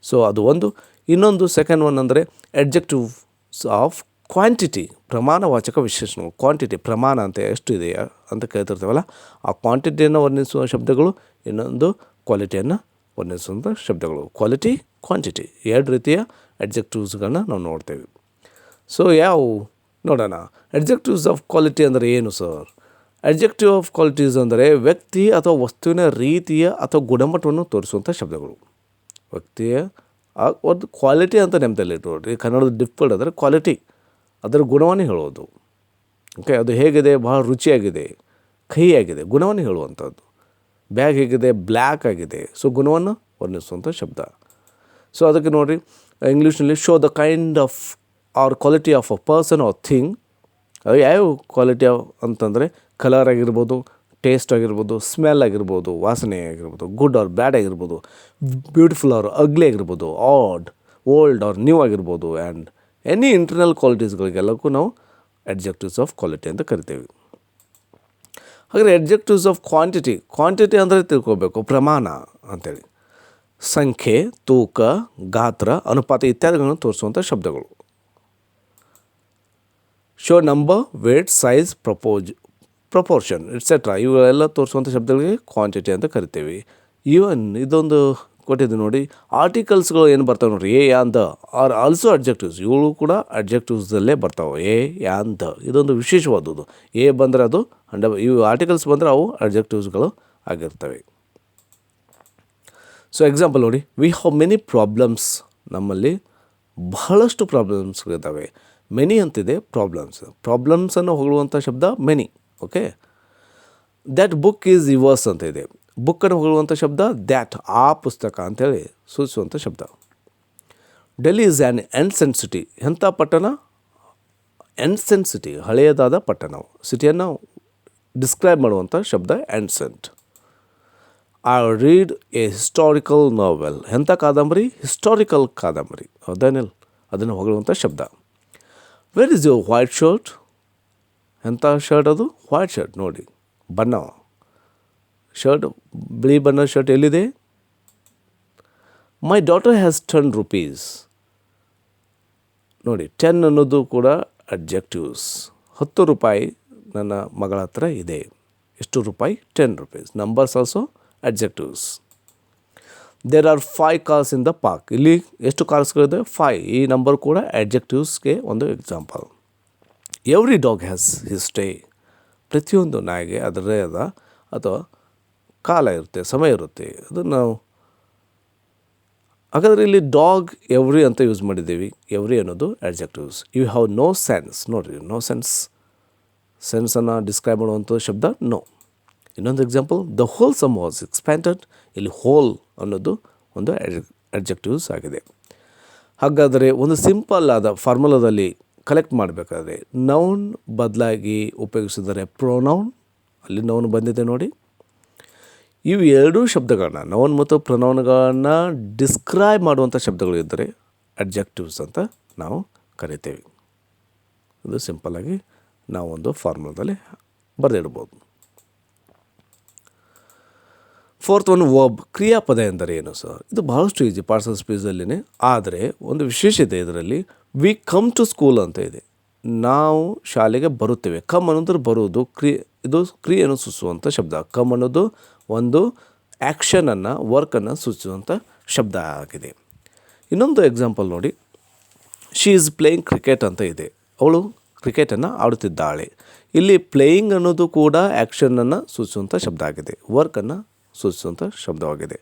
ಸೊ ಅದು ಒಂದು. ಇನ್ನೊಂದು ಸೆಕೆಂಡ್ ಒನ್ ಅಂದರೆ ಅಡ್ಜೆಕ್ಟಿವ್ಸ್ ಆಫ್ ಕ್ವಾಂಟಿಟಿ, ಪ್ರಮಾಣವಾಚಕ ವಿಶೇಷಣಗಳು. ಕ್ವಾಂಟಿಟಿ, ಪ್ರಮಾಣ ಅಂತ ಎಷ್ಟು ಇದೆಯಾ ಅಂತ ಕೇಳ್ತಿರ್ತೀವಲ್ಲ, ಆ ಕ್ವಾಂಟಿಟಿಯನ್ನು ವರ್ಣಿಸುವ ಶಬ್ದಗಳು. ಇನ್ನೊಂದು ಕ್ವಾಲಿಟಿಯನ್ನು ವರ್ಣಿಸುವಂಥ ಶಬ್ದಗಳು. ಕ್ವಾಲಿಟಿ, ಕ್ವಾಂಟಿಟಿ, ಎರಡು ರೀತಿಯ ಅಡ್ಜೆಕ್ಟಿವ್ಸ್ಗಳನ್ನ ನಾವು ನೋಡ್ತೇವೆ. ಸೊ ಯಾವುವು ನೋಡೋಣ. ಅಡ್ಜೆಕ್ಟಿವ್ಸ್ ಆಫ್ ಕ್ವಾಲಿಟಿ ಅಂದರೆ ಏನು ಸರ್? ಅಡ್ಜೆಕ್ಟಿವ್ ಆಫ್ ಕ್ವಾಲಿಟೀಸ್ ಅಂದರೆ ವ್ಯಕ್ತಿ ಅಥವಾ ವಸ್ತುವಿನ ರೀತಿಯ ಅಥವಾ ಗುಣಮಟ್ಟವನ್ನು ತೋರಿಸುವಂಥ ಶಬ್ದಗಳು. ವ್ಯಕ್ತಿಯ ಒಂದು ಕ್ವಾಲಿಟಿ ಅಂತ ನೆಮ್ಮದಲ್ಲಿ ಇಟ್ಕೊಳ್ರಿ. ಕನ್ನಡದ ಡಿಫಿಕಲ್ಟ್ ಅಂದರೆ ಕ್ವಾಲಿಟಿ, ಅದರ ಗುಣವನ್ನು ಹೇಳೋದು. ಓಕೆ, ಅದು ಹೇಗಿದೆ, ಭಾಳ ರುಚಿಯಾಗಿದೆ, ಕಹಿಯಾಗಿದೆ, ಗುಣವನ್ನು ಹೇಳುವಂಥದ್ದು. ಬ್ಯಾಗ್ ಹೇಗಿದೆ, ಬ್ಲ್ಯಾಕ್ ಆಗಿದೆ, ಸೊ ಗುಣವನ್ನು ವರ್ಣಿಸುವಂಥ ಶಬ್ದ. ಸೊ ಅದಕ್ಕೆ ನೋಡಿರಿ, ಇಂಗ್ಲೀಷ್ನಲ್ಲಿ show the kind of or quality of a person or thing. ಅದು ಯಾವ ಕ್ವಾಲಿಟಿ ಅಂತಂದರೆ ಕಲರ್ ಆಗಿರ್ಬೋದು, ಟೇಸ್ಟ್ ಆಗಿರ್ಬೋದು, ಸ್ಮೆಲ್ ಆಗಿರ್ಬೋದು, ವಾಸನೆ ಆಗಿರ್ಬೋದು, ಗುಡ್ ಆರ್ ಬ್ಯಾಡ್ ಆಗಿರ್ಬೋದು, ಬ್ಯೂಟಿಫುಲ್ ಆರ್ ಅಗ್ಲಿ ಆಗಿರ್ಬೋದು, ಆಡ್, ಓಲ್ಡ್ ಆರ್ ನ್ಯೂ ಆಗಿರ್ಬೋದು, ಆ್ಯಂಡ್ ಎನಿ ಇಂಟರ್ನಲ್ ಕ್ವಾಲಿಟೀಸ್ಗಳಿಗೆಲ್ಲಕ್ಕೂ ನಾವು ಅಡ್ಜೆಕ್ಟಿವ್ಸ್ ಆಫ್ ಕ್ವಾಲಿಟಿ ಅಂತ ಕರಿತೀವಿ. ಹಾಗಾದರೆ ಅಡ್ಜೆಕ್ಟಿವ್ಸ್ ಆಫ್ ಕ್ವಾಂಟಿಟಿ ಅಂದರೆ ತಿಳ್ಕೊಬೇಕು, ಪ್ರಮಾಣ ಅಂಥೇಳಿ. ಸಂಖ್ಯೆ, ತೂಕ, ಗಾತ್ರ, ಅನುಪಾತ ಇತ್ಯಾದಿಗಳನ್ನು ತೋರಿಸುವಂಥ ಶಬ್ದಗಳು. Show number, weight, size, proportion etcetera ಇವೆಲ್ಲ ತೋರಿಸುವಂಥ ಶಬ್ದಗಳಿಗೆ ಕ್ವಾಂಟಿಟಿ ಅಂತ ಕರಿತೀವಿ. ಈವನ್ ಇದೊಂದು ಕೊಟ್ಟಿದ್ದು ನೋಡಿ, ಆರ್ಟಿಕಲ್ಸ್ಗಳು ಏನು ಬರ್ತಾವೆ ನೋಡಿರಿ, A and the are also adjectives. ಇವುಗಳು ಕೂಡ ಅಡ್ಜೆಕ್ಟಿವ್ಸಲ್ಲೇ ಬರ್ತಾವೆ. ಎ ಆ್ಯಂಡ್ ದ ಇದೊಂದು ವಿಶೇಷವಾದದ್ದು. ಎ ಬಂದರೆ ಅದು ಇವು ಆರ್ಟಿಕಲ್ಸ್ ಬಂದರೆ ಅವು ಅಡ್ಜೆಕ್ಟಿವ್ಸ್ಗಳು ಆಗಿರ್ತವೆ. ಸೊ ಎಕ್ಸಾಂಪಲ್ ನೋಡಿ, ವಿ ಹ್ಯಾವ್ ಮೆನಿ ಪ್ರಾಬ್ಲಮ್ಸ್. ನಮ್ಮಲ್ಲಿ ಬಹಳಷ್ಟು ಪ್ರಾಬ್ಲಮ್ಸ್ಗಳಿದ್ದಾವೆ. ಮೆನಿ ಅಂತಿದೆ, ಪ್ರಾಬ್ಲಮ್ಸನ್ನು ಹೊಗಳುವಂಥ ಶಬ್ದ many. Okay, that book is yours ಅಂತ ಇದೆ. ಬುಕ್ಕನ್ನು ಹೊಗಳುವಂಥ ಶಬ್ದ ದ್ಯಾಟ್, ಆ ಪುಸ್ತಕ ಅಂತೇಳಿ ಸೂಚಿಸುವಂಥ ಶಬ್ದ. Delhi is an ancient city. ಎಂಥ ಪಟ್ಟಣ? ಏನ್ಸೆಂಟ್ ಸಿಟಿ, ಹಳೆಯದಾದ ಪಟ್ಟಣ. ಸಿಟಿಯನ್ನು ಡಿಸ್ಕ್ರೈಬ್ ಮಾಡುವಂಥ ಶಬ್ದ ancient. I read a historical novel. ಎಂಥ ಕಾದಂಬರಿ? ಹಿಸ್ಟಾರಿಕಲ್ ಕಾದಂಬರಿ. ಹೌದೇನಿಲ್ಲ, ಅದನ್ನು ಹೊಗಳುವಂಥ ಶಬ್ದ. Where is your white shirt? ಎಂಥ ಶರ್ಟ್ ಅದು? White shirt. ನೋಡಿ ಬಣ್ಣ, ಶರ್ಟ್ ಬಿಳಿ ಬಣ್ಣದ ಶರ್ಟ್ ಎಲ್ಲಿದೆ? My daughter has 10 rupees. ನೋಡಿ 10 ಅನ್ನೋದು ಕೂಡ ಅಡ್ಜೆಕ್ಟಿವ್ಸ್. 10 ರೂಪಾಯಿ ನನ್ನ ಮಗಳ ಹತ್ರ ಇದೆ. ಎಷ್ಟು ರೂಪಾಯಿ? 10 rupees. Numbers also adjectives. There are 5 cars in the park. ಇಲ್ಲಿ ಎಷ್ಟು ಕಾರ್ಸ್ಗಳಿದೆ? 5. ಈ ನಂಬರ್ ಕೂಡ ಅಡ್ಜೆಕ್ಟಿವ್ಸ್ಗೆ ಒಂದು example. Every dog has his day. ಪ್ರತಿಯೊಂದು ನಾಯಿಗೆ ಅದರದೇ ಆದ ಅಥವಾ ಕಾಲ ಇರುತ್ತೆ, ಸಮಯ ಇರುತ್ತೆ. ಅದನ್ನು ನಾವು ಹಾಗಾದರೆ ಇಲ್ಲಿ ಡಾಗ್ ಎವ್ರಿ ಅಂತ ಯೂಸ್ ಮಾಡಿದ್ದೀವಿ. ಎವ್ರಿ ಅನ್ನೋದು adjectives. You have no sense. ನೋಡಿರಿ, ನೋ ಸೆನ್ಸನ್ನು ಡಿಸ್ಕ್ರೈಬ್ ಮಾಡುವಂಥ ಶಬ್ದ ನೋ. ಇನ್ನೊಂದು example, the whole sum was expanded. ಇಲ್ಲಿ ಹೋಲ್ ಅನ್ನೋದು ಒಂದು ಅಡ್ಜೆಕ್ಟಿವ್ಸ್ ಆಗಿದೆ. ಹಾಗಾದರೆ ಒಂದು ಸಿಂಪಲ್ ಆದ ಫಾರ್ಮುಲಾದಲ್ಲಿ ಕಲೆಕ್ಟ್ ಮಾಡಬೇಕಾದ್ರೆ ನೌನ್ ಬದಲಾಗಿ ಉಪಯೋಗಿಸಿದರೆ ಪ್ರೊನೌನ್. ಅಲ್ಲಿ ನೌನ್ ಬಂದಿದೆ ನೋಡಿ. ಇವು ಎರಡೂ ಶಬ್ದಗಳನ್ನ, ನೌನ್ ಮತ್ತು ಪ್ರೊನೌನ್ಗಳನ್ನು ಡಿಸ್ಕ್ರೈಬ್ ಮಾಡುವಂಥ ಶಬ್ದಗಳು ಇದ್ದರೆ ಅಡ್ಜೆಕ್ಟಿವ್ಸ್ ಅಂತ ನಾವು ಕರಿತೇವೆ. ಇದು ಸಿಂಪಲ್ಲಾಗಿ ನಾವು ಒಂದು ಫಾರ್ಮುಲಾದಲ್ಲಿ ಬರೆದಿಡ್ಬೋದು. 4th one, verb. ಕ್ರಿಯಾಪದ ಎಂದರೆ ಏನು ಸರ್? ಇದು ಬಹಳಷ್ಟು ಈಸಿ ಪಾರ್ಟ್ಸ್ ಆಫ್ ಸ್ಪೀಚಲ್ಲಿನೇ. ಆದರೆ ಒಂದು ವಿಶೇಷತೆ ಇದರಲ್ಲಿ, ವಿ ಕಮ್ ಟು ಸ್ಕೂಲ್ ಅಂತ ಇದೆ. ನಾವು ಶಾಲೆಗೆ ಬರುತ್ತೇವೆ. ಕಮ್ ಅನ್ನೋದ್ರ ಬರುವುದು, ಇದು ಕ್ರಿಯೆಯನ್ನು ಸೂಚಿಸುವಂಥ ಶಬ್ದ. ಕಮ್ ಅನ್ನೋದು ಒಂದು ಆ್ಯಕ್ಷನನ್ನು, ವರ್ಕನ್ನು ಸೂಚಿಸುವಂಥ ಶಬ್ದ ಆಗಿದೆ. ಇನ್ನೊಂದು ಎಕ್ಸಾಂಪಲ್ ನೋಡಿ, ಶಿ ಈಸ್ ಪ್ಲೇಯಿಂಗ್ ಕ್ರಿಕೆಟ್ ಅಂತ ಇದೆ. ಅವಳು ಕ್ರಿಕೆಟನ್ನು ಆಡುತ್ತಿದ್ದಾಳೆ. ಇಲ್ಲಿ ಪ್ಲೇಯಿಂಗ್ ಅನ್ನೋದು ಕೂಡ ಆ್ಯಕ್ಷನನ್ನು ಸೂಚಿಸುವಂಥ ಶಬ್ದ ಆಗಿದೆ, ವರ್ಕನ್ನು ಸೂಚಿಸುವಂಥ ಶಬ್ದವಾಗಿದೆ.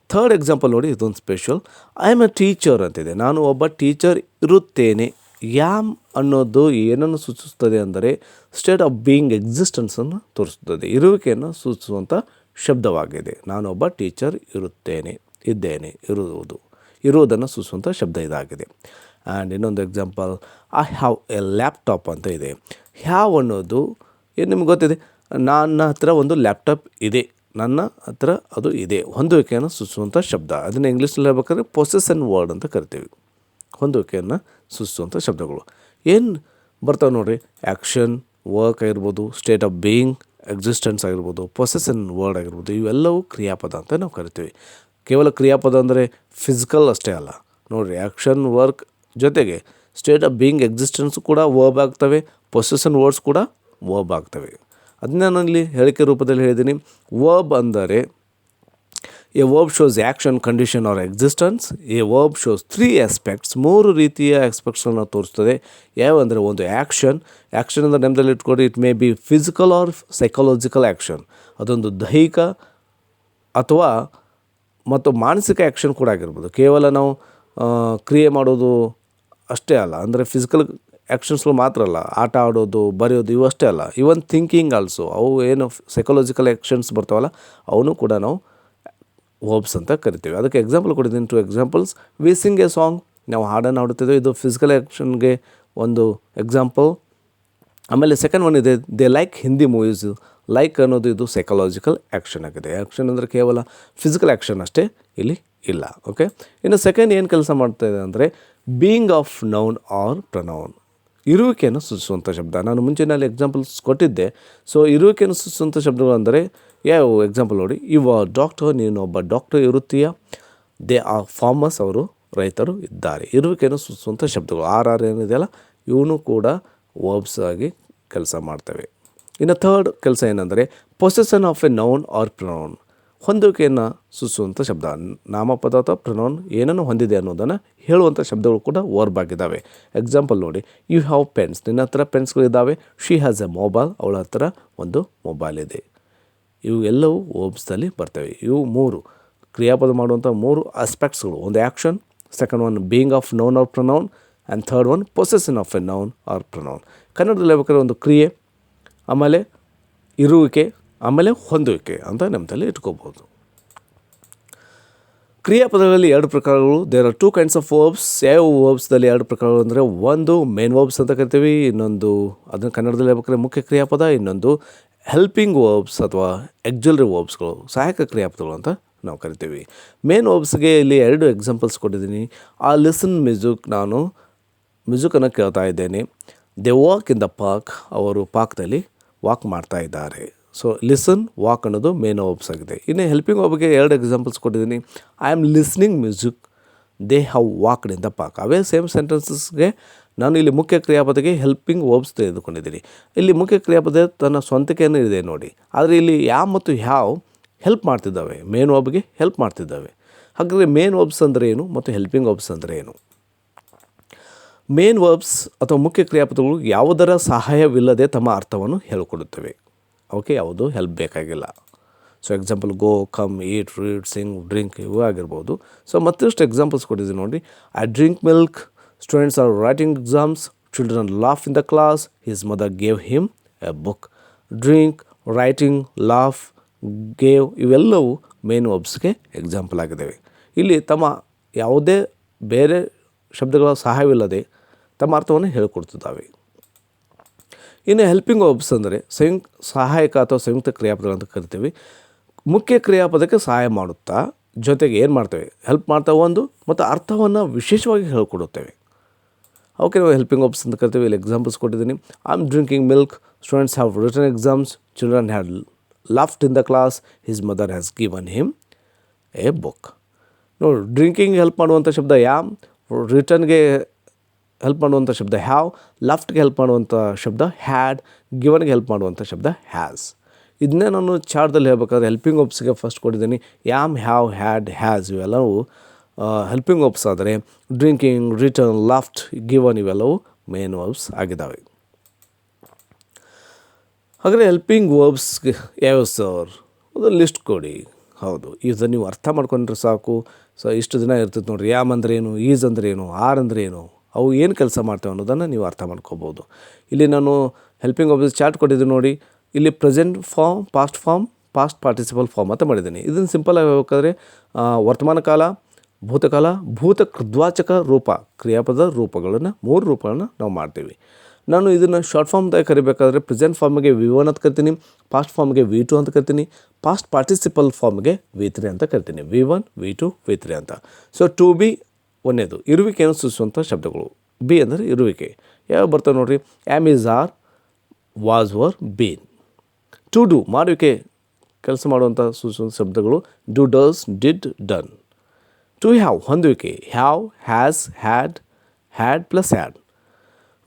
3rd ಎಕ್ಸಾಂಪಲ್ ನೋಡಿ, ಇದೊಂದು special. I am A teacher ಅಂತಿದೆ. ನಾನು ಒಬ್ಬ ಟೀಚರ್ ಇರುತ್ತೇನೆ. ಯಾಮ್ ಅನ್ನೋದು ಏನನ್ನು ಸೂಚಿಸುತ್ತದೆ ಅಂದರೆ ಸ್ಟೇಟ್ ಆಫ್ ಬೀಯಿಂಗ್, ಎಕ್ಸಿಸ್ಟೆನ್ಸನ್ನು ತೋರಿಸುತ್ತದೆ, ಇರುವಿಕೆಯನ್ನು ಸೂಚಿಸುವಂಥ ಶಬ್ದವಾಗಿದೆ. ನಾನೊಬ್ಬ ಟೀಚರ್ ಇದ್ದೇನೆ, ಇರುವುದನ್ನು ಸೂಚಿಸುವಂಥ ಶಬ್ದ ಇದಾಗಿದೆ. ಆ್ಯಂಡ್ ಇನ್ನೊಂದು example, I have A laptop ಅಂತ ಇದೆ. ಹ್ಯಾವ್ ಅನ್ನೋದು ಏನು ನಿಮ್ಗೆ ಗೊತ್ತಿದೆ, ನನ್ನ ಹತ್ರ ಒಂದು ಲ್ಯಾಪ್ಟಾಪ್ ಇದೆ, ನನ್ನ ಹತ್ರ ಅದು ಇದೆ, ಹೊಂದುವಿಕೆಯನ್ನು ಸೂಚಿಸುವಂಥ ಶಬ್ದ. ಅದನ್ನು ಇಂಗ್ಲೀಷ್ನಲ್ಲಿ ಹೇಳ್ಬೇಕಾದ್ರೆ ಪೊಸೆಸನ್ ವರ್ಡ್ ಅಂತ ಕರಿತೀವಿ. ಹೊಂದುವಿಕೆಯನ್ನು ಸೂಚಿಸುವಂಥ ಶಬ್ದಗಳು ಏನು ಬರ್ತಾವೆ ನೋಡಿರಿ. ಆ್ಯಕ್ಷನ್, ವರ್ಕ್ ಆಗಿರ್ಬೋದು, ಸ್ಟೇಟ್ ಆಫ್ ಬೀಯಿಂಗ್, ಎಕ್ಸಿಸ್ಟೆನ್ಸ್ ಆಗಿರ್ಬೋದು, ಪೊಸೆಸನ್ ವರ್ಡ್ ಆಗಿರ್ಬೋದು, ಇವೆಲ್ಲವೂ ಕ್ರಿಯಾಪದ ಅಂತ ನಾವು ಕರಿತೀವಿ. ಕೇವಲ ಕ್ರಿಯಾಪದ ಅಂದರೆ ಫಿಸಿಕಲ್ ಅಷ್ಟೇ ಅಲ್ಲ ನೋಡಿರಿ. ಆ್ಯಕ್ಷನ್, ವರ್ಕ್ ಜೊತೆಗೆ ಸ್ಟೇಟ್ ಆಫ್ ಬೀಯಿಂಗ್, ಎಕ್ಸಿಸ್ಟೆನ್ಸ್ ಕೂಡ ವರ್ಬ್ ಆಗ್ತವೆ, ಪೊಸೆಸನ್ ವರ್ಡ್ಸ್ ಕೂಡ ವರ್ಬ್ ಆಗ್ತವೆ. ಅದನ್ನ ನಾನಲ್ಲಿ ಹೇಳಿಕೆ ರೂಪದಲ್ಲಿ ಹೇಳಿದ್ದೀನಿ. ವರ್ಬ್ ಅಂದರೆ a verb shows action, condition or existence. A verb shows 3 aspects. 3 ರೀತಿಯ ಆಸ್ಪೆಕ್ಟ್ಸನ್ನು ತೋರಿಸ್ತದೆ. ಯಾವಂದರೆ ಒಂದು ಆ್ಯಕ್ಷನ್ ಅಂದರೆ ನೆಮ್ಮದಲ್ಲಿ ಇಟ್ಕೊಡಿ, it may be physical or psychological action. ಅದೊಂದು ದೈಹಿಕ ಅಥವಾ ಮತ್ತು ಮಾನಸಿಕ ಆ್ಯಕ್ಷನ್ ಕೂಡ ಆಗಿರ್ಬೋದು. ಕೇವಲ ನಾವು ಕ್ರಿಯೆ ಮಾಡೋದು ಅಷ್ಟೇ ಅಲ್ಲ, ಅಂದರೆ ಫಿಸಿಕಲ್ ಆ್ಯಕ್ಷನ್ಸ್ಗಳು ಮಾತ್ರ ಅಲ್ಲ, ಆಟ ಆಡೋದು, ಬರೆಯೋದು ಇವು ಅಷ್ಟೇ ಅಲ್ಲ, ಇವನ್ ಥಿಂಕಿಂಗ್ ಆಲ್ಸೋ. ಅವು ಏನು ಸೈಕಾಲಜಿಕಲ್ ಆ್ಯಕ್ಷನ್ಸ್ ಬರ್ತಾವಲ್ಲ ಅವನು ಕೂಡ ನಾವು ವರ್ಬ್ಸ್ ಅಂತ ಕರಿತೀವಿ. ಅದಕ್ಕೆ ಎಕ್ಸಾಂಪಲ್ ಕೊಟ್ಟಿದ್ದೀನಿ, 2 examples. We sing a song, ನಾವು ಹಾಡನ್ನು ಹಾಡುತ್ತಿದ್ದೇವೆ, ಇದು ಫಿಸಿಕಲ್ ಆ್ಯಕ್ಷನ್ಗೆ ಒಂದು ಎಕ್ಸಾಂಪಲ್. ಆಮೇಲೆ ಸೆಕೆಂಡ್ ಒನ್ ಇದೆ, they like Hindi movies. Like ಅನ್ನೋದು ಇದು ಸೈಕಾಲಜಿಕಲ್ ಆ್ಯಕ್ಷನ್ ಆಗಿದೆ. ಆ್ಯಕ್ಷನ್ ಅಂದರೆ ಕೇವಲ ಫಿಸಿಕಲ್ ಆ್ಯಕ್ಷನ್ ಅಷ್ಟೇ ಇಲ್ಲಿ ಇಲ್ಲ. ಓಕೆ, ಇನ್ನು ಸೆಕೆಂಡ್ ಏನು ಕೆಲಸ ಮಾಡ್ತಾಯಿದೆ ಅಂದರೆ being of noun or pronoun, ಇರುವಿಕೆಯನ್ನು ಸೂಚಿಸುವಂಥ ಶಬ್ದ. ನಾನು ಮುಂಚಿನಲ್ಲಿ ಎಕ್ಸಾಂಪಲ್ಸ್ ಕೊಟ್ಟಿದ್ದೆ. ಸೊ ಇರುವಿಕೆಯನ್ನು ಸೂಚಿಸುವಂಥ ಶಬ್ದಗಳು ಅಂದರೆ ಯಾವ ಎಕ್ಸಾಂಪಲ್ ನೋಡಿ, ಇವ ಡಾಕ್ಟರ್, ನೀನು ಒಬ್ಬ ಡಾಕ್ಟರ್ ಇರುತ್ತೀಯ. ದೇ ಆರ್ ಫಾರ್ಮರ್ಸ್, ಅವರು ರೈತರು ಇದ್ದಾರೆ. ಇರುವಿಕೆಯನ್ನು ಸೂಚಿಸುವಂಥ ಶಬ್ದಗಳು ಆರ್ ಏನಿದೆಯಲ್ಲ ಇವನು ಕೂಡ ವರ್ಬ್ಸ್ ಆಗಿ ಕೆಲಸ ಮಾಡ್ತವೆ. ಇನ್ನು ಥರ್ಡ್ ಕೆಲಸ ಏನಂದರೆ possession of a noun or pronoun, ಹೊಂದುವಿಕೆಯನ್ನು ಸೂಚಿಸುವಂಥ ಶಬ್ದ. ನಾಮಪದ ಅಥವಾ ಪ್ರನೌನ್ ಏನನ್ನು ಹೊಂದಿದೆ ಅನ್ನೋದನ್ನು ಹೇಳುವಂಥ ಶಬ್ದಗಳು ಕೂಡ ವರ್ಬ್ ಆಗಿದ್ದಾವೆ. ಎಕ್ಸಾಂಪಲ್ ನೋಡಿ, ಯು ಹ್ಯಾವ್ ಪೆನ್ಸ್, ನಿನ್ನ ಹತ್ರ ಪೆನ್ಸ್ಗಳಿದ್ದಾವೆ. ಶಿ ಹ್ಯಾಸ್ ಎ ಮೊಬೈಲ್, ಅವಳ ಹತ್ರ ಒಂದು ಮೊಬೈಲ್ ಇದೆ. ಇವು ಎಲ್ಲವೂ ವರ್ಬ್ಸ್ದಲ್ಲಿ ಬರ್ತವೆ. ಇವು 3 ಕ್ರಿಯಾಪದ ಮಾಡುವಂಥ 3 ಆಸ್ಪೆಕ್ಟ್ಸ್ಗಳು. ಒಂದು action, second one being of noun or pronoun, and third one possession of a noun or pronoun. ಕನ್ನಡದಲ್ಲಿ ಹೇಳ್ಬೇಕಾದ್ರೆ ಒಂದು ಕ್ರಿಯೆ, ಆಮೇಲೆ ಇರುವಿಕೆ, ಆಮೇಲೆ ಹೊಂದುವಿಕೆ ಅಂತ ನಮ್ಮದಲ್ಲಿ ಇಟ್ಕೋಬೋದು. ಕ್ರಿಯಾಪದಗಳಲ್ಲಿ 2 ಪ್ರಕಾರಗಳು. There are 2 kinds of verbs. ಯಾವ ವರ್ಬ್ಸ್ದಲ್ಲಿ 2 ಪ್ರಕಾರಗಳು ಅಂದರೆ, ಒಂದು ಮೇನ್ ವರ್ಬ್ಸ್ ಅಂತ ಕರಿತೀವಿ, ಇನ್ನೊಂದು ಅದನ್ನು ಕನ್ನಡದಲ್ಲಿ ಹೇಳ್ಬೇಕಾದ್ರೆ ಮುಖ್ಯ ಕ್ರಿಯಾಪದ, ಇನ್ನೊಂದು ಹೆಲ್ಪಿಂಗ್ ವರ್ಬ್ಸ್ ಅಥವಾ ಎಕ್ಸುಲರಿ ವರ್ಬ್ಸ್ಗಳು, ಸಹಾಯಕ ಕ್ರಿಯಾಪದಗಳು ಅಂತ ನಾವು ಕರಿತೀವಿ. ಮೇನ್ ವರ್ಬ್ಸ್ಗೆ ಇಲ್ಲಿ 2 ಎಕ್ಸಾಂಪಲ್ಸ್ ಕೊಟ್ಟಿದ್ದೀನಿ. ಆ ಲಿಸನ್ ಮ್ಯೂಸಿಕ್, ನಾನು ಮ್ಯೂಸಿಕನ್ನು ಕೇಳ್ತಾ ಇದ್ದೇನೆ. They walk in the park, ಅವರು ಪಾರ್ಕ್ದಲ್ಲಿ ವಾಕ್ ಮಾಡ್ತಾ ಇದ್ದಾರೆ. ಸೊ ಲಿಸನ್, ವಾಕ್ ಅನ್ನೋದು ಮೇನ್ ವರ್ಬ್ಸ್ ಆಗಿದೆ. ಇನ್ನು ಹೆಲ್ಪಿಂಗ್ ವರ್ಬ್ಗೆ 2 ಎಕ್ಸಾಂಪಲ್ಸ್ ಕೊಟ್ಟಿದ್ದೀನಿ. I am listening music, they have walked in the park. ಅವೇ ಸೇಮ್ ಸೆಂಟೆನ್ಸಸ್ಗೆ ನಾನು ಇಲ್ಲಿ ಮುಖ್ಯ ಕ್ರಿಯಾಪದಕ್ಕೆ ಹೆಲ್ಪಿಂಗ್ ವರ್ಬ್ಸ್ ತೆಗೆದುಕೊಂಡಿದ್ದೀನಿ. ಇಲ್ಲಿ ಮುಖ್ಯ ಕ್ರಿಯಾಪದ ತನ್ನ ಸ್ವಂತಿಕೆಯನ್ನು ಇದೆ ನೋಡಿ, ಆದರೆ ಇಲ್ಲಿ ಯಾವ ಮತ್ತು ಹ್ಯಾವ್ ಹೆಲ್ಪ್ ಮಾಡ್ತಿದ್ದಾವೆ, ಮೇನ್ ವರ್ಬ್ಗೆ ಹೆಲ್ಪ್ ಮಾಡ್ತಿದ್ದಾವೆ. ಹಾಗಾದರೆ ಮೇನ್ ವರ್ಬ್ಸ್ ಅಂದರೆ ಏನು ಮತ್ತು ಹೆಲ್ಪಿಂಗ್ ವರ್ಬ್ಸ್ ಅಂದರೆ ಏನು? ಮೇನ್ ವರ್ಬ್ಸ್ ಅಥವಾ ಮುಖ್ಯ ಕ್ರಿಯಾಪದಗಳು ಯಾವುದರ ಸಹಾಯವಿಲ್ಲದೆ ತಮ್ಮ ಅರ್ಥವನ್ನು ಹೇಳಿಕೊಡುತ್ತವೆ. ಅವಕ್ಕೆ ಯಾವುದು ಹೆಲ್ಪ್ ಬೇಕಾಗಿಲ್ಲ. So example go, come, eat, read, sing, drink ಇವು ಆಗಿರ್ಬೋದು. ಸೊ ಮತ್ತಷ್ಟು ಎಕ್ಸಾಂಪಲ್ಸ್ ಕೊಟ್ಟಿದ್ದೀನಿ ನೋಡಿ. I drink milk, students are writing exams, children laugh in the class, his mother gave him a book. Drink, writing, laugh, gave ಇವೆಲ್ಲವೂ main ವರ್ಬ್ಸ್ಗೆ example ಆಗಿದ್ದಾವೆ. ಇಲ್ಲಿ ತಮ್ಮ ಯಾವುದೇ ಬೇರೆ ಶಬ್ದಗಳ ಸಹಾಯವಿಲ್ಲದೆ ತಮ್ಮ ಅರ್ಥವನ್ನು ಹೇಳಿಕೊಡ್ತಿದ್ದಾವೆ. ಇನ್ನು ಹೆಲ್ಪಿಂಗ್ ವರ್ಬ್ಸ್ ಅಂದರೆ ಸಹಾಯಕ ಅಥವಾ ಸಂಯುಕ್ತ ಕ್ರಿಯಾಪದಗಳು ಅಂತ ಕರಿತೀವಿ. ಮುಖ್ಯ ಕ್ರಿಯಾಪದಕ್ಕೆ ಸಹಾಯ ಮಾಡುತ್ತಾ ಜೊತೆಗೆ ಏನು ಮಾಡ್ತೇವೆ, ಹೆಲ್ಪ್ ಮಾಡ್ತಾ ಒಂದು ಮತ್ತು ಅರ್ಥವನ್ನು ವಿಶೇಷವಾಗಿ ಹೇಳಿಕೊಡುತ್ತೇವೆ. ಅವಕ್ಕೆ ನಾವು ಹೆಲ್ಪಿಂಗ್ ವರ್ಬ್ಸ್ ಅಂತ ಕರಿತೀವಿ. ಇಲ್ಲಿ ಎಕ್ಸಾಂಪಲ್ಸ್ ಕೊಟ್ಟಿದ್ದೀನಿ. I am drinking milk, students have written exams, children had loft in the class, his mother has given him a book. ನೋಡಿ, ಡ್ರಿಂಕಿಂಗ್ ಹೆಲ್ಪ್ ಮಾಡುವಂಥ ಶಬ್ದ ಯಾಮ್, ರಿಟರ್ನ್ಗೆ ಹೆಲ್ಪ್ ಮಾಡುವಂಥ ಶಬ್ದ ಹ್ಯಾವ್, ಲಾಫ್ಟ್ಗೆ ಹೆಲ್ಪ್ ಮಾಡುವಂಥ ಶಬ್ದ ಹ್ಯಾಡ್, ಗಿವನ್ಗೆ ಹೆಲ್ಪ್ ಮಾಡುವಂಥ ಶಬ್ದ ಹ್ಯಾಸ್. ಇದನ್ನೇ ನಾನು ಚಾರ್ಟ್ದಲ್ಲಿ ಹೇಳ್ಬೇಕಾದ್ರೆ ಹೆಲ್ಪಿಂಗ್ ವರ್ಬ್ಸ್ಗೆ ಫಸ್ಟ್ ಕೊಟ್ಟಿದ್ದೀನಿ. ಯಾಮ್, ಹ್ಯಾವ್, ಹ್ಯಾಡ್, ಹ್ಯಾಸ್ ಇವೆಲ್ಲವೂ ಹೆಲ್ಪಿಂಗ್ ವರ್ಬ್ಸ್ ಆದರೆ ಡ್ರಿಂಕಿಂಗ್, ರಿಟರ್ನ್, ಲಾಫ್ಟ್, ಗಿವನ್ ಇವೆಲ್ಲವೂ ಮೇನ್ ವರ್ಬ್ಸ್ ಆಗಿದ್ದಾವೆ. ಹಾಗಾದರೆ ಹೆಲ್ಪಿಂಗ್ ವರ್ಬ್ಸ್ಗೆ ಯಾವ ಸರ್ ಒಂದು ಲಿಸ್ಟ್ ಕೊಡಿ. ಹೌದು, ಇದನ್ನು ನೀವು ಅರ್ಥ ಮಾಡ್ಕೊಂಡ್ರೆ ಸಾಕು. ಸೊ ಇಷ್ಟು ದಿನ ಇರ್ತೈತೆ ನೋಡಿರಿ, ಯಾಮ್ ಅಂದ್ರೇನು, ಈಸ್ ಅಂದ್ರೇನು, ಆರ್ ಅಂದ್ರೇನು, ಅವು ಏನು ಕೆಲಸ ಮಾಡ್ತೇವೆ ಅನ್ನೋದನ್ನು ನೀವು ಅರ್ಥ ಮಾಡ್ಕೋಬೋದು. ಇಲ್ಲಿ ನಾನು ಹೆಲ್ಪಿಂಗ್ ವರ್ಬ್ಸ್ ಚಾರ್ಟ್ ಕೊಟ್ಟಿದ್ದೀನಿ ನೋಡಿ. ಇಲ್ಲಿ present form, past form, past participle form ಅಂತ ಮಾಡಿದ್ದೀನಿ. ಇದನ್ನು ಸಿಂಪಲ್ ಆಗಿ ಹೇಳ್ಬೇಕಾದ್ರೆ ವರ್ತಮಾನ ಕಾಲ, ಭೂತಕಾಲ, ಭೂತ ಕೃದ್ವಾಚಕ ರೂಪ, ಕ್ರಿಯಾಪದ ರೂಪಗಳನ್ನು 3 ರೂಪಗಳನ್ನು ನಾವು ಮಾಡ್ತೀವಿ. ನಾನು ಇದನ್ನು ಶಾರ್ಟ್ ಫಾರ್ಮ್ದಾಗಿ ಕರಿಬೇಕಾದ್ರೆ ಪ್ರೆಸೆಂಟ್ ಫಾರ್ಮ್ಗೆ V1 ಅಂತ ಕರಿತೀನಿ, ಪಾಸ್ಟ್ ಫಾರ್ಮ್ಗೆ V2 ಅಂತ ಕರಿತೀನಿ, ಪಾಸ್ಟ್ ಪಾರ್ಟಿಸಿಪಲ್ ಫಾರ್ಮ್ಗೆ V3 ಅಂತ ಕರಿತೀನಿ. V1, V2, V3 ಅಂತ. ಸೊ ಟು ಬಿ ಒಂದೇದು ಇರುವಿಕೆಯನ್ನು ಸೂಚಿಸುವಂಥ ಶಬ್ದಗಳು. ಬಿ ಅಂದರೆ ಇರುವಿಕೆ. ಯಾವ ಬರ್ತವೆ ನೋಡಿರಿ, am, is, are, was, were, been. To do ಮಾಡುವಿಕೆ, ಕೆಲಸ ಮಾಡುವಂಥ ಸೂಚಿಸುವಂಥ ಶಬ್ದಗಳು do, does, did, done. To have ಹೊಂದುವಿಕೆ, have, has, had plus had.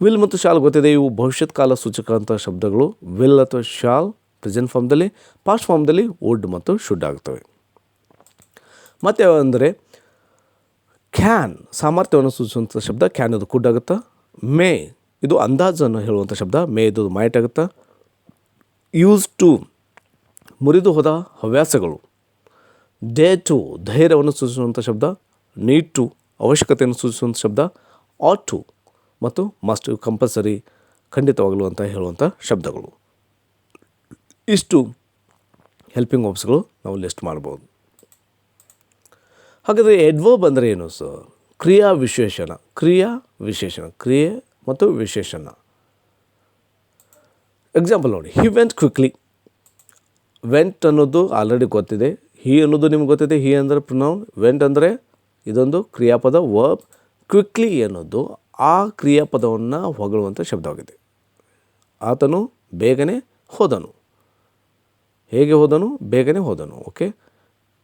Will ಮತ್ತು ಶಾಲ್ ಗೊತ್ತಿದೆ, ಇವು ಭವಿಷ್ಯತ್ ಕಾಲ ಸೂಚಕ ಅಂತ ಶಬ್ದಗಳು. ವಿಲ್ ಅಥವಾ ಶಾಲ್ ಪ್ರೆಸೆಂಟ್ ಫಾರ್ಮ್ದಲ್ಲಿ, ಪಾಸ್ಟ್ ಫಾರ್ಮ್ದಲ್ಲಿ ವುಡ್ ಮತ್ತು ಶುಡ್ ಆಗ್ತವೆ. ಮತ್ತು ಅಂದರೆ ಕ್ಯಾನ್ ಸಾಮರ್ಥ್ಯವನ್ನು ಸೂಚಿಸುವಂಥ ಶಬ್ದ, ಕ್ಯಾನ್ ಇದು ಕುಡ್ ಆಗುತ್ತಾ. ಮೇ ಇದು ಅಂದಾಜನ್ನು ಹೇಳುವಂಥ ಶಬ್ದ, ಮೇ ಇದು ಮೈಟ್ ಆಗುತ್ತಾ. ಯೂಸ್ ಟು ಮುರಿದು ಹೋದ ಹವ್ಯಾಸಗಳು. ಡೇ ಟು ಧೈರ್ಯವನ್ನು ಸೂಚಿಸುವಂಥ ಶಬ್ದ, ನೀಡ್ ಟು ಅವಶ್ಯಕತೆಯನ್ನು ಸೂಚಿಸುವಂಥ ಶಬ್ದ, ಆಟ್ ಟು ಮತ್ತು ಮಸ್ಟ್ ಕಂಪಲ್ಸರಿ ಖಂಡಿತವಾಗಲು ಅಂತ ಹೇಳುವಂಥ ಶಬ್ದಗಳು. ಇಷ್ಟು ಹೆಲ್ಪಿಂಗ್ ವರ್ಬ್ಸ್ಗಳು ನಾವು ಲಿಸ್ಟ್ ಮಾಡ್ಬೋದು. ಹಾಗಾದರೆ ಎಡ್ವರ್ಬ್ ಅಂದರೆ ಏನು ಸರ್? ಕ್ರಿಯಾ ವಿಶೇಷಣ. ಕ್ರಿಯೆ ಮತ್ತು ವಿಶೇಷಣ. ಎಕ್ಸಾಂಪಲ್ ನೋಡಿ, ಹಿ ವೆಂಟ್ ಕ್ವಿಕ್ಲಿ. ವೆಂಟ್ ಅನ್ನೋದು ಆಲ್ರೆಡಿ ಗೊತ್ತಿದೆ, ಹಿ ಅನ್ನೋದು ನಿಮ್ಗೆ ಗೊತ್ತಿದೆ. ಹಿ ಅಂದರೆ ಪ್ರೊನೌನ್, ವೆಂಟ್ ಅಂದರೆ ಇದೊಂದು ಕ್ರಿಯಾಪದ ವರ್ಬ್. ಕ್ವಿಕ್ಲಿ ಅನ್ನೋದು ಆ ಕ್ರಿಯಾಪದವನ್ನು ಹೊಗಳುವಂಥ ಶಬ್ದವಾಗಿದೆ. ಆತನು ಬೇಗನೆ ಹೋದನು. ಹೇಗೆ ಹೋದನು? ಬೇಗನೆ ಹೋದನು. ಓಕೆ,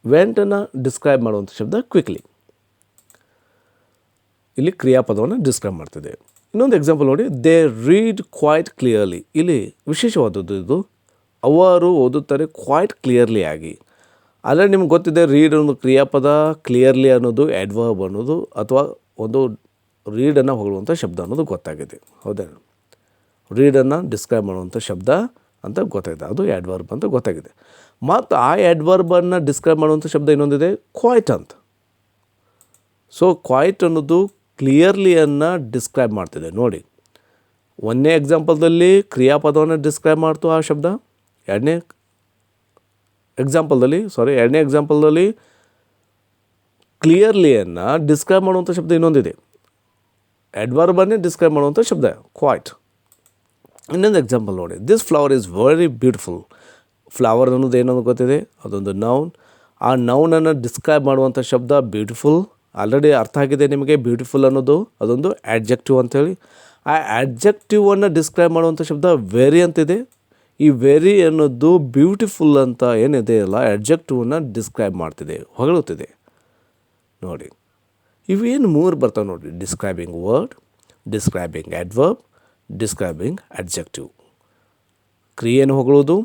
ವೆಂಟನ್ನು ಡಿಸ್ಕ್ರೈಬ್ ಮಾಡುವಂಥ ಶಬ್ದ ಕ್ವಿಕ್ಲಿ. ಇಲ್ಲಿ ಕ್ರಿಯಾಪದವನ್ನು ಡಿಸ್ಕ್ರೈಬ್ ಮಾಡ್ತಿದೆ. ಇನ್ನೊಂದು ಎಕ್ಸಾಂಪಲ್ ನೋಡಿ, ದೇ ರೀಡ್ ಕ್ವೈಟ್ ಕ್ಲಿಯರ್ಲಿ. ಇಲ್ಲಿ ವಿಶೇಷವಾದದ್ದು ಇದು, ಅವರು ಓದುತ್ತಾರೆ ಕ್ವೈಟ್ ಕ್ಲಿಯರ್ಲಿ ಆಗಿ. ಆದರೆ ನಿಮ್ಗೆ ಗೊತ್ತಿದೆ, ರೀಡ್ ಅನ್ನೋದು ಕ್ರಿಯಾಪದ, ಕ್ಲಿಯರ್ಲಿ ಅನ್ನೋದು ಆಡ್ವರ್ಬ್ ಅನ್ನೋದು ಅಥವಾ ಒಂದು ರೀಡನ್ನು ಹೊಗಳುವಂಥ ಶಬ್ದ ಅನ್ನೋದು ಗೊತ್ತಾಗಿದೆ. ಹೌದಾ? ರೀಡನ್ನು ಡಿಸ್ಕ್ರೈಬ್ ಮಾಡುವಂಥ ಶಬ್ದ ಅಂತ ಗೊತ್ತಾಗಿದೆ, ಅದು ಆಡ್ವರ್ಬ್ ಅಂತ ಗೊತ್ತಾಗಿದೆ. ಮತ್ತು ಆ ಆಡ್ವರ್ಬನ್ನು ಡಿಸ್ಕ್ರೈಬ್ ಮಾಡುವಂಥ ಶಬ್ದ ಇನ್ನೊಂದಿದೆ, ಕ್ವೈಟ್ ಅಂತ. ಸೊ ಕ್ವೈಟ್ ಅನ್ನೋದು ಕ್ಲಿಯರ್ಲಿಯನ್ನು ಡಿಸ್ಕ್ರೈಬ್ ಮಾಡ್ತಿದೆ. ನೋಡಿ, ಒಂದನೇ ಎಕ್ಸಾಂಪಲ್ದಲ್ಲಿ ಕ್ರಿಯಾಪದವನ್ನು ಡಿಸ್ಕ್ರೈಬ್ ಮಾಡ್ತು ಆ ಶಬ್ದ, ಎರಡನೇ ಎಕ್ಸಾಂಪಲ್ದಲ್ಲಿ ಕ್ಲಿಯರ್ಲಿಯನ್ನು ಡಿಸ್ಕ್ರೈಬ್ ಮಾಡುವಂಥ ಶಬ್ದ ಇನ್ನೊಂದಿದೆ, ಆಡ್ವರ್ಬನ್ನೇ ಡಿಸ್ಕ್ರೈಬ್ ಮಾಡುವಂಥ ಶಬ್ದ ಕ್ವೈಟ್. ಇನ್ನೊಂದು ಎಕ್ಸಾಂಪಲ್ ನೋಡಿ, this flower is very beautiful. Flower ಅನ್ನೋದು ಏನೋ ಗೊತ್ತಿದೆ, ಅದೊಂದು ನೌನ್. ಆ ನೌನನ್ನು ಡಿಸ್ಕ್ರೈಬ್ ಮಾಡುವಂಥ ಶಬ್ದ ಬ್ಯೂಟಿಫುಲ್. ಆಲ್ರೆಡಿ ಅರ್ಥ ಆಗಿದೆ ನಿಮಗೆ, ಬ್ಯೂಟಿಫುಲ್ ಅನ್ನೋದು ಅದೊಂದು ಆಡ್ಜೆಕ್ಟಿವ್ ಅಂಥೇಳಿ. ಆ ಆಡ್ಜೆಕ್ಟಿವನ್ನು ಡಿಸ್ಕ್ರೈಬ್ ಮಾಡುವಂಥ ಶಬ್ದ ವೆರಿ ಅಂತಿದೆ. ಈ ವೆರಿ ಅನ್ನೋದು ಬ್ಯೂಟಿಫುಲ್ ಅಂತ ಏನಿದೆ ಅಲ್ಲ, ಆಡ್ಜೆಕ್ಟಿವನ್ನು ಡಿಸ್ಕ್ರೈಬ್ ಮಾಡ್ತಿದೆ, ಹೊಗಳುತ್ತಿದೆ. ನೋಡಿ, ಇವೇನು ಮೂರು ಬರ್ತಾವೆ ನೋಡಿ, describing word, describing adverb, describing adjective. ಕ್ರಿಯೆಯನ್ನು ಹೊಗಳೋದು,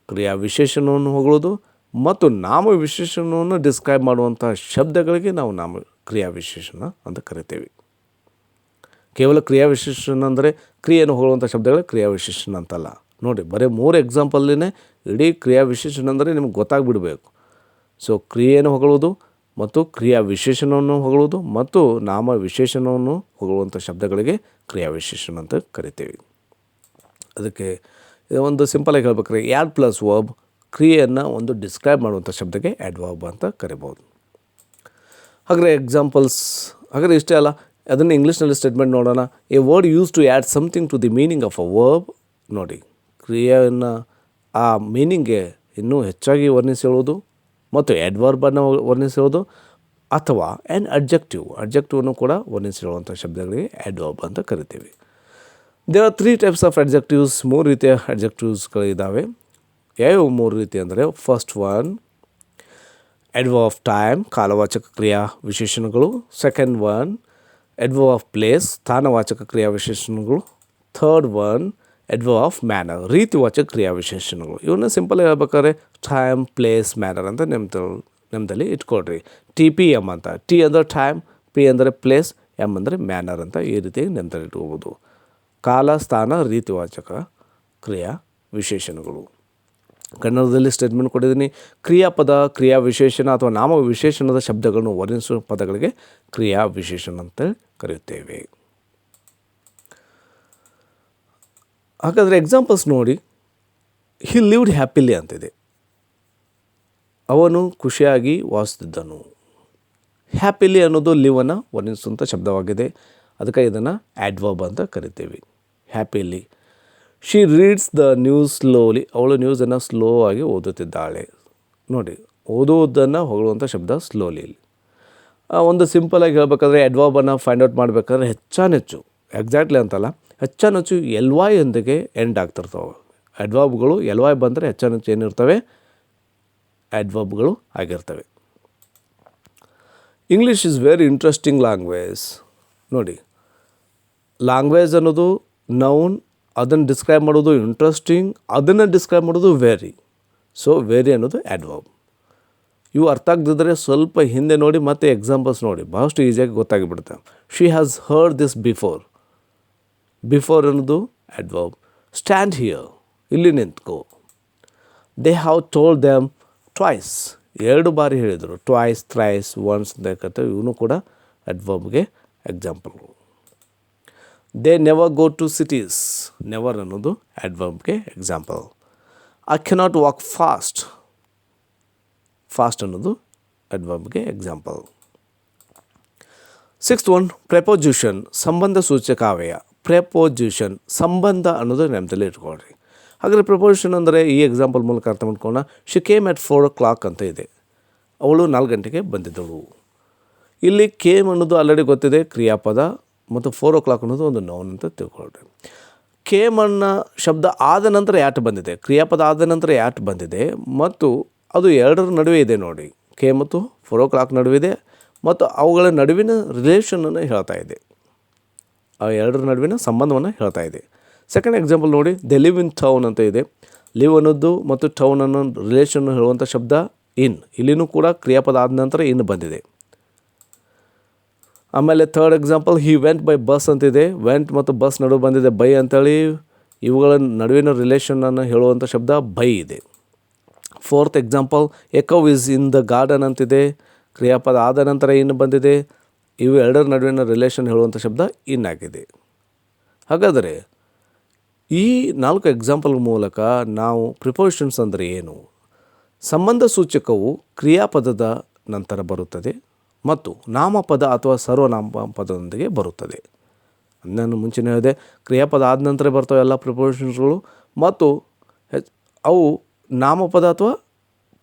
ಕ್ರಿಯಾ ವಿಶೇಷಣವನ್ನು ಹೊಗಳೋದು ಮತ್ತು ನಾಮ ವಿಶೇಷಣವನ್ನು ಡಿಸ್ಕ್ರೈಬ್ ಮಾಡುವಂಥ ಶಬ್ದಗಳಿಗೆ ನಾವು ಕ್ರಿಯಾ ವಿಶೇಷಣ ಅಂತ ಕರಿತೇವೆ. ಕೇವಲ ಕ್ರಿಯಾ ವಿಶೇಷಣ ಅಂದರೆ ಕ್ರಿಯೆಯನ್ನು ಹೊಗಳುವಂಥ ಶಬ್ದಗಳೇ ಕ್ರಿಯಾ ವಿಶೇಷಣ ಅಂತಲ್ಲ. ನೋಡಿ, ಬರೀ 3 ಎಕ್ಸಾಂಪಲ್ಲಿನೇ ಇಡೀ ಕ್ರಿಯಾ ವಿಶೇಷಣ ಅಂದರೆ ನಿಮ್ಗೆ ಗೊತ್ತಾಗ್ಬಿಡಬೇಕು. ಸೊ ಕ್ರಿಯೆಯನ್ನು ಹೊಗಳೋದು ಮತ್ತು ಕ್ರಿಯಾ ವಿಶೇಷಣವನ್ನು ಹೊಗಳೋದು ಮತ್ತು ನಾಮ ವಿಶೇಷಣವನ್ನು ಹೊಗಳುವಂಥ ಶಬ್ದಗಳಿಗೆ ಕ್ರಿಯಾ ವಿಶೇಷಣ ಅಂತ ಕರಿತೇವೆ. ಅದಕ್ಕೆ ಒಂದು ಸಿಂಪಲಾಗಿ ಹೇಳ್ಬೇಕಾದ್ರೆ ಆ್ಯಡ್ ಪ್ಲಸ್ ವರ್ಬ್ ಕ್ರಿಯೆಯನ್ನು ಒಂದು ಡಿಸ್ಕ್ರೈಬ್ ಮಾಡುವಂಥ ಶಬ್ದಕ್ಕೆ ಆಡ್ವರ್ಬ್ ಅಂತ ಕರಿಬೋದು. ಹಾಗಾದರೆ ಎಕ್ಸಾಂಪಲ್ಸ್ ಇಷ್ಟೇ ಅಲ್ಲ, ಅದನ್ನು ಇಂಗ್ಲೀಷ್ನಲ್ಲಿ ಸ್ಟೇಟ್ಮೆಂಟ್ ನೋಡೋಣ. A word use to add something to the meaning of a verb. ನೋಡಿ, ಕ್ರಿಯೆಯನ್ನು ಆ ಮೀನಿಂಗ್ಗೆ ಇನ್ನೂ ಹೆಚ್ಚಾಗಿ ವರ್ಣಿಸಿ ಹೇಳೋದು ಮತ್ತು ಆಡ್ವರ್ಬನ್ನು ವರ್ಣಿಸಿ ಹೇಳೋದು ಅಥವಾ ಆ್ಯನ್ ಅಡ್ಜೆಕ್ಟಿವನ್ನು ಕೂಡ ವರ್ಣಿಸಿ ಹೇಳುವಂಥ ಶಬ್ದಗಳಿಗೆ ಆಡ್ವರ್ಬ್ ಅಂತ ಕರಿತೀವಿ. There are 3 types of adjectives. 3 ರೀತಿಯ ಅಡ್ಜೆಕ್ಟಿವ್ಸ್ಗಳಿದ್ದಾವೆ. ಯಾವ 3 ರೀತಿ ಅಂದರೆ, first one adverb of time, ಕಾಲವಾಚಕ ಕ್ರಿಯಾ ವಿಶೇಷಣಗಳು. Second one adverb of place, ಸ್ಥಾನವಾಚಕ ಕ್ರಿಯಾ ವಿಶೇಷಣಗಳು. Third one adverb of manner, ರೀತಿವಾಚಕ ಕ್ರಿಯಾ ವಿಶೇಷಣಗಳು. ಇವನ್ನ ಸಿಂಪಲ್ ಹೇಳ್ಬೇಕಾದ್ರೆ ಟೈಮ್, ಪ್ಲೇಸ್, ಮ್ಯಾನರ್ ಅಂತ ನೆಮ್ಮದಲ್ಲಿ ಇಟ್ಕೊಳ್ರಿ. TPM ಅಂತ. ಟಿ ಅಂದರೆ ಟೈಮ್, ಪಿ ಅಂದರೆ ಪ್ಲೇಸ್, ಎಮ್ ಅಂದರೆ ಮ್ಯಾನರ್ ಅಂತ ಈ ರೀತಿ ನೆಮ್ಮದಲ್ಲಿ ಇಟ್ಕೋಬೋದು. ಕಾಲ, ಸ್ಥಾನ, ರೀತಿವಾಚಕ ಕ್ರಿಯಾ ವಿಶೇಷಣಗಳು. ಕನ್ನಡದಲ್ಲಿ ಸ್ಟೇಟ್ಮೆಂಟ್ ಕೊಟ್ಟಿದ್ದೀನಿ. ಕ್ರಿಯಾಪದ, ಕ್ರಿಯಾ ವಿಶೇಷಣ ಅಥವಾ ನಾಮ ವಿಶೇಷಣದ ಶಬ್ದಗಳನ್ನು ವರ್ಣಿಸುವ ಪದಗಳಿಗೆ ಕ್ರಿಯಾ ವಿಶೇಷಣ ಅಂತ ಕರೆಯುತ್ತೇವೆ. ಹಾಗಾದರೆ ಎಕ್ಸಾಂಪಲ್ಸ್ ನೋಡಿ, ಹಿ ಲಿವ್ಡ್ ಹ್ಯಾಪಿಲಿ ಅಂತಿದೆ. ಅವನು ಖುಷಿಯಾಗಿ ವಾಸಿಸುತ್ತಿದ್ದನು. ಹ್ಯಾಪಿಲಿ ಅನ್ನೋದು ಲಿವನ್ನು ವರ್ಣಿಸುವಂಥ ಶಬ್ದವಾಗಿದೆ. ಅದಕ್ಕೆ ಇದನ್ನು ಆಡ್ವರ್ಬ್ ಅಂತ ಕರಿತೀವಿ. Happily. She reads the news slowly. ಅವಳು ನ್ಯೂಸನ್ನು ಸ್ಲೋ ಆಗಿ ಓದುತ್ತಿದ್ದಾಳೆ. ನೋಡಿ, ಓದುವುದನ್ನು ಹೊಗಳುವಂಥ ಶಬ್ದ ಸ್ಲೋಲಿ. ಒಂದು ಸಿಂಪಲಾಗಿ ಹೇಳಬೇಕಾದ್ರೆ ಆಡ್ವರ್ಬನ್ನು ಫೈಂಡ್ ಔಟ್ ಮಾಡಬೇಕಾದ್ರೆ ಹೆಚ್ಚಾನೆಚ್ಚು, ಎಕ್ಸಾಕ್ಟ್ಲಿ ಅಂತಲ್ಲ, ಹೆಚ್ಚಾನೆಚ್ಚು LY ಯೊಂದಿಗೆ ಎಂಡ್ ಆಗ್ತಿರ್ತಾವೆ. ಆಡ್ವರ್ಬ್ಗಳು LY ಬಂದರೆ ಹೆಚ್ಚಾನೆಚ್ಚು ಏನಿರ್ತವೆ, ಆಡ್ವರ್ಬ್ಗಳು ಆಗಿರ್ತವೆ. English is very interesting language. ನೋಡಿ, ಲ್ಯಾಂಗ್ವೇಜ್ ಅನ್ನೋದು ನೌನ್, ಅದನ್ನು ಡಿಸ್ಕ್ರೈಬ್ ಮಾಡೋದು ಇಂಟ್ರೆಸ್ಟಿಂಗ್, ಅದನ್ನು ಡಿಸ್ಕ್ರೈಬ್ ಮಾಡೋದು ವೆರಿ. ಸೊ ವೆರಿ ಅನ್ನೋದು ಆಡ್ವರ್ಬ್. ಇವು ಅರ್ಥ ಆಗದಿದ್ದರೆ ಸ್ವಲ್ಪ ಹಿಂದೆ ನೋಡಿ ಮತ್ತು ಎಕ್ಸಾಂಪಲ್ಸ್ ನೋಡಿ, ಭಾಳಷ್ಟು ಈಸಿಯಾಗಿ ಗೊತ್ತಾಗಿಬಿಡುತ್ತೆ. She has heard this before. Before ಅನ್ನೋದು ಆಡ್ವರ್ಬ್. ಸ್ಟ್ಯಾಂಡ್ ಹಿಯರ್, ಇಲ್ಲಿ ನಿಂತ್ಕೋ. They have told them twice. 2 ಬಾರಿ ಹೇಳಿದರು. ಟ್ವೈಸ್, ಥ್ರೈಸ್, ಒನ್ಸ್ ಅಂತ ಕರಿತೇವೆ. ಇವನು ಕೂಡ ಅಡ್ವರ್ಬ್ಗೆ ಎಕ್ಸಾಂಪಲ್ಗಳು. They never go to cities. Never ಅನ್ನೋದು ಅಡ್ವರ್ಬ್ಗೆ example. I cannot walk fast. Fast ಅನ್ನೋದು ಅಡ್ವರ್ಬ್ಗೆ ಎಕ್ಸಾಂಪಲ್. 6th one, ಪ್ರೆಪೋಸಿಷನ್, ಸಂಬಂಧ ಸೂಚಕ ಅವ್ಯಯ. ಪ್ರೆಪೋಸಿಷನ್, ಸಂಬಂಧ ಅನ್ನೋದು ನೆನಪಲ್ಲಿ ಇಟ್ಕೊಳ್ರಿ. ಹಾಗಾದರೆ ಪ್ರೆಪೋಸಿಷನ್ ಅಂದರೆ ಈ ಎಕ್ಸಾಂಪಲ್ ಮೂಲಕ ಅರ್ಥ ಮಾಡ್ಕೊಳ್ಳೋಣ. ಶಿ ಕೇಮ್ ಎಟ್ 4 o'clock ಅಂತ ಇದೆ. ಅವಳು 4 ಗಂಟೆಗೆ ಬಂದಿದ್ದಳು. ಇಲ್ಲಿ ಕೇಮ್ ಅನ್ನೋದು ಆಲ್ರೆಡಿ ಗೊತ್ತಿದೆ, ಕ್ರಿಯಾಪದ, ಮತ್ತು 4 o'clock ಅನ್ನೋದು ಒಂದು ನೌನ್ ಅಂತ ತಿಳ್ಕೊಳ್ರಿ. ಕೇಮ್ ಅನ್ನೋ ಶಬ್ದ ಆದ ನಂತರ ಯಾಟ್ ಬಂದಿದೆ, ಕ್ರಿಯಾಪದ ಆದ ನಂತರ ಯಾಟ್ ಬಂದಿದೆ, ಮತ್ತು ಅದು 2ರ ನಡುವೆ ಇದೆ ನೋಡಿ. ಕೆ ಮತ್ತು 4 o'clock ನಡುವಿದೆ, ಮತ್ತು ಅವುಗಳ ನಡುವಿನ ರಿಲೇಷನನ್ನು ಹೇಳ್ತಾ ಇದೆ. ಆ 2ರ ನಡುವಿನ ಸಂಬಂಧವನ್ನು ಹೇಳ್ತಾ ಇದೆ. ಸೆಕೆಂಡ್ ಎಕ್ಸಾಂಪಲ್ ನೋಡಿ, ದೆ ಲಿವ್ ಇನ್ ಟೌನ್ ಅಂತ ಇದೆ. ಲಿವ್ ಅನ್ನೋದು ಮತ್ತು ಟೌನ್ ಅನ್ನೋ ರಿಲೇಷನ್ ಹೇಳುವಂಥ ಶಬ್ದ ಇನ್. ಇಲ್ಲಿನೂ ಕೂಡ ಕ್ರಿಯಾಪದ ಆದ ನಂತರ ಇನ್ ಬಂದಿದೆ. ಆಮೇಲೆ third example, he went by bus ಅಂತಿದೆ. ವೆಂಟ್ ಮತ್ತು ಬಸ್ ನಡುವೆ ಬಂದಿದೆ ಬೈ ಅಂತೇಳಿ. ಇವುಗಳ ನಡುವಿನ ರಿಲೇಷನನ್ನು ಹೇಳುವಂಥ ಶಬ್ದ ಬೈ ಇದೆ. Fourth example, A cow is in the garden ಅಂತಿದೆ. ಕ್ರಿಯಾಪದ ಆದ ನಂತರ ಇನ್ ಬಂದಿದೆ. ಇವು 2ರ ನಡುವಿನ ರಿಲೇಷನ್ ಹೇಳುವಂಥ ಶಬ್ದ ಇನ್ ಆಗಿದೆ. ಹಾಗಾದರೆ ಈ 4 ಎಕ್ಸಾಂಪಲ್ ಮೂಲಕ ನಾವು ಪ್ರಿಪೋಸಿಷನ್ಸ್ ಅಂದರೆ ಏನು, ಸಂಬಂಧ ಸೂಚಕವು ಕ್ರಿಯಾಪದದ ನಂತರ ಬರುತ್ತದೆ ಮತ್ತು ನಾಮಪದ ಅಥವಾ ಸರ್ವನಾಮಪದದೊಂದಿಗೆ ಬರುತ್ತದೆ. ನಾನು ಮುಂಚೆನೇ ಹೇಳಿದೆ, ಕ್ರಿಯಾಪದ ಆದ ನಂತರ ಬರ್ತವೆ ಎಲ್ಲ ಪ್ರಿಪೋಸಿಷನ್ಸ್ಗಳು, ಮತ್ತು ಅವು ನಾಮಪದ ಅಥವಾ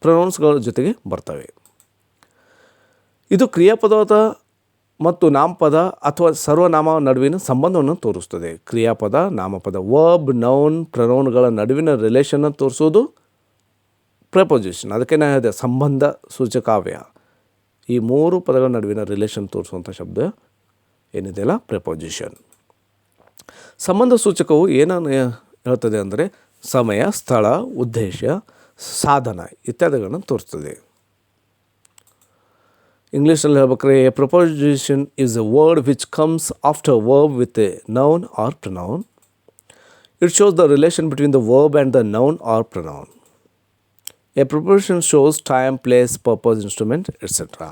ಪ್ರೊನೌನ್ಸ್ಗಳ ಜೊತೆಗೆ ಬರ್ತವೆ. ಇದು ಕ್ರಿಯಾಪದ ಮತ್ತು ನಾಮಪದ ಅಥವಾ ಸರ್ವನಾಮ ನಡುವಿನ ಸಂಬಂಧವನ್ನು ತೋರಿಸ್ತದೆ. ಕ್ರಿಯಾಪದ, ನಾಮಪದ, ವರ್ಬ್, ನೌನ್, ಪ್ರೊನೌನ್ಗಳ ನಡುವಿನ ರಿಲೇಷನ್ನ ತೋರಿಸೋದು ಪ್ರೆಪೋಸಿಷನ್. ಅದಕ್ಕೆ ನಾನು ಹೇಳಿದೆ ಸಂಬಂಧ ಸೂಚಕಾವ್ಯಯ. ಈ 3 ಪದಗಳ ನಡುವಿನ ರಿಲೇಷನ್ ತೋರಿಸುವಂಥ ಶಬ್ದ ಏನಿದೆಯಲ್ಲ ಪ್ರೆಪೋಸಿಷನ್. ಸಂಬಂಧ ಸೂಚಕವು ಏನನ್ನು ಹೇಳ್ತದೆ ಅಂದರೆ ಸಮಯ, ಸ್ಥಳ, ಉದ್ದೇಶ, ಸಾಧನ ಇತ್ಯಾದಿಗಳನ್ನು ತೋರಿಸ್ತದೆ. ಇಂಗ್ಲೀಷಲ್ಲಿ ಹೇಳ್ಬೇಕಾದ್ರೆ, a preposition is a word which comes after verb with a noun or pronoun. It shows the relation between the verb and the noun or pronoun. A preposition shows time, place, purpose, instrument, etcetera.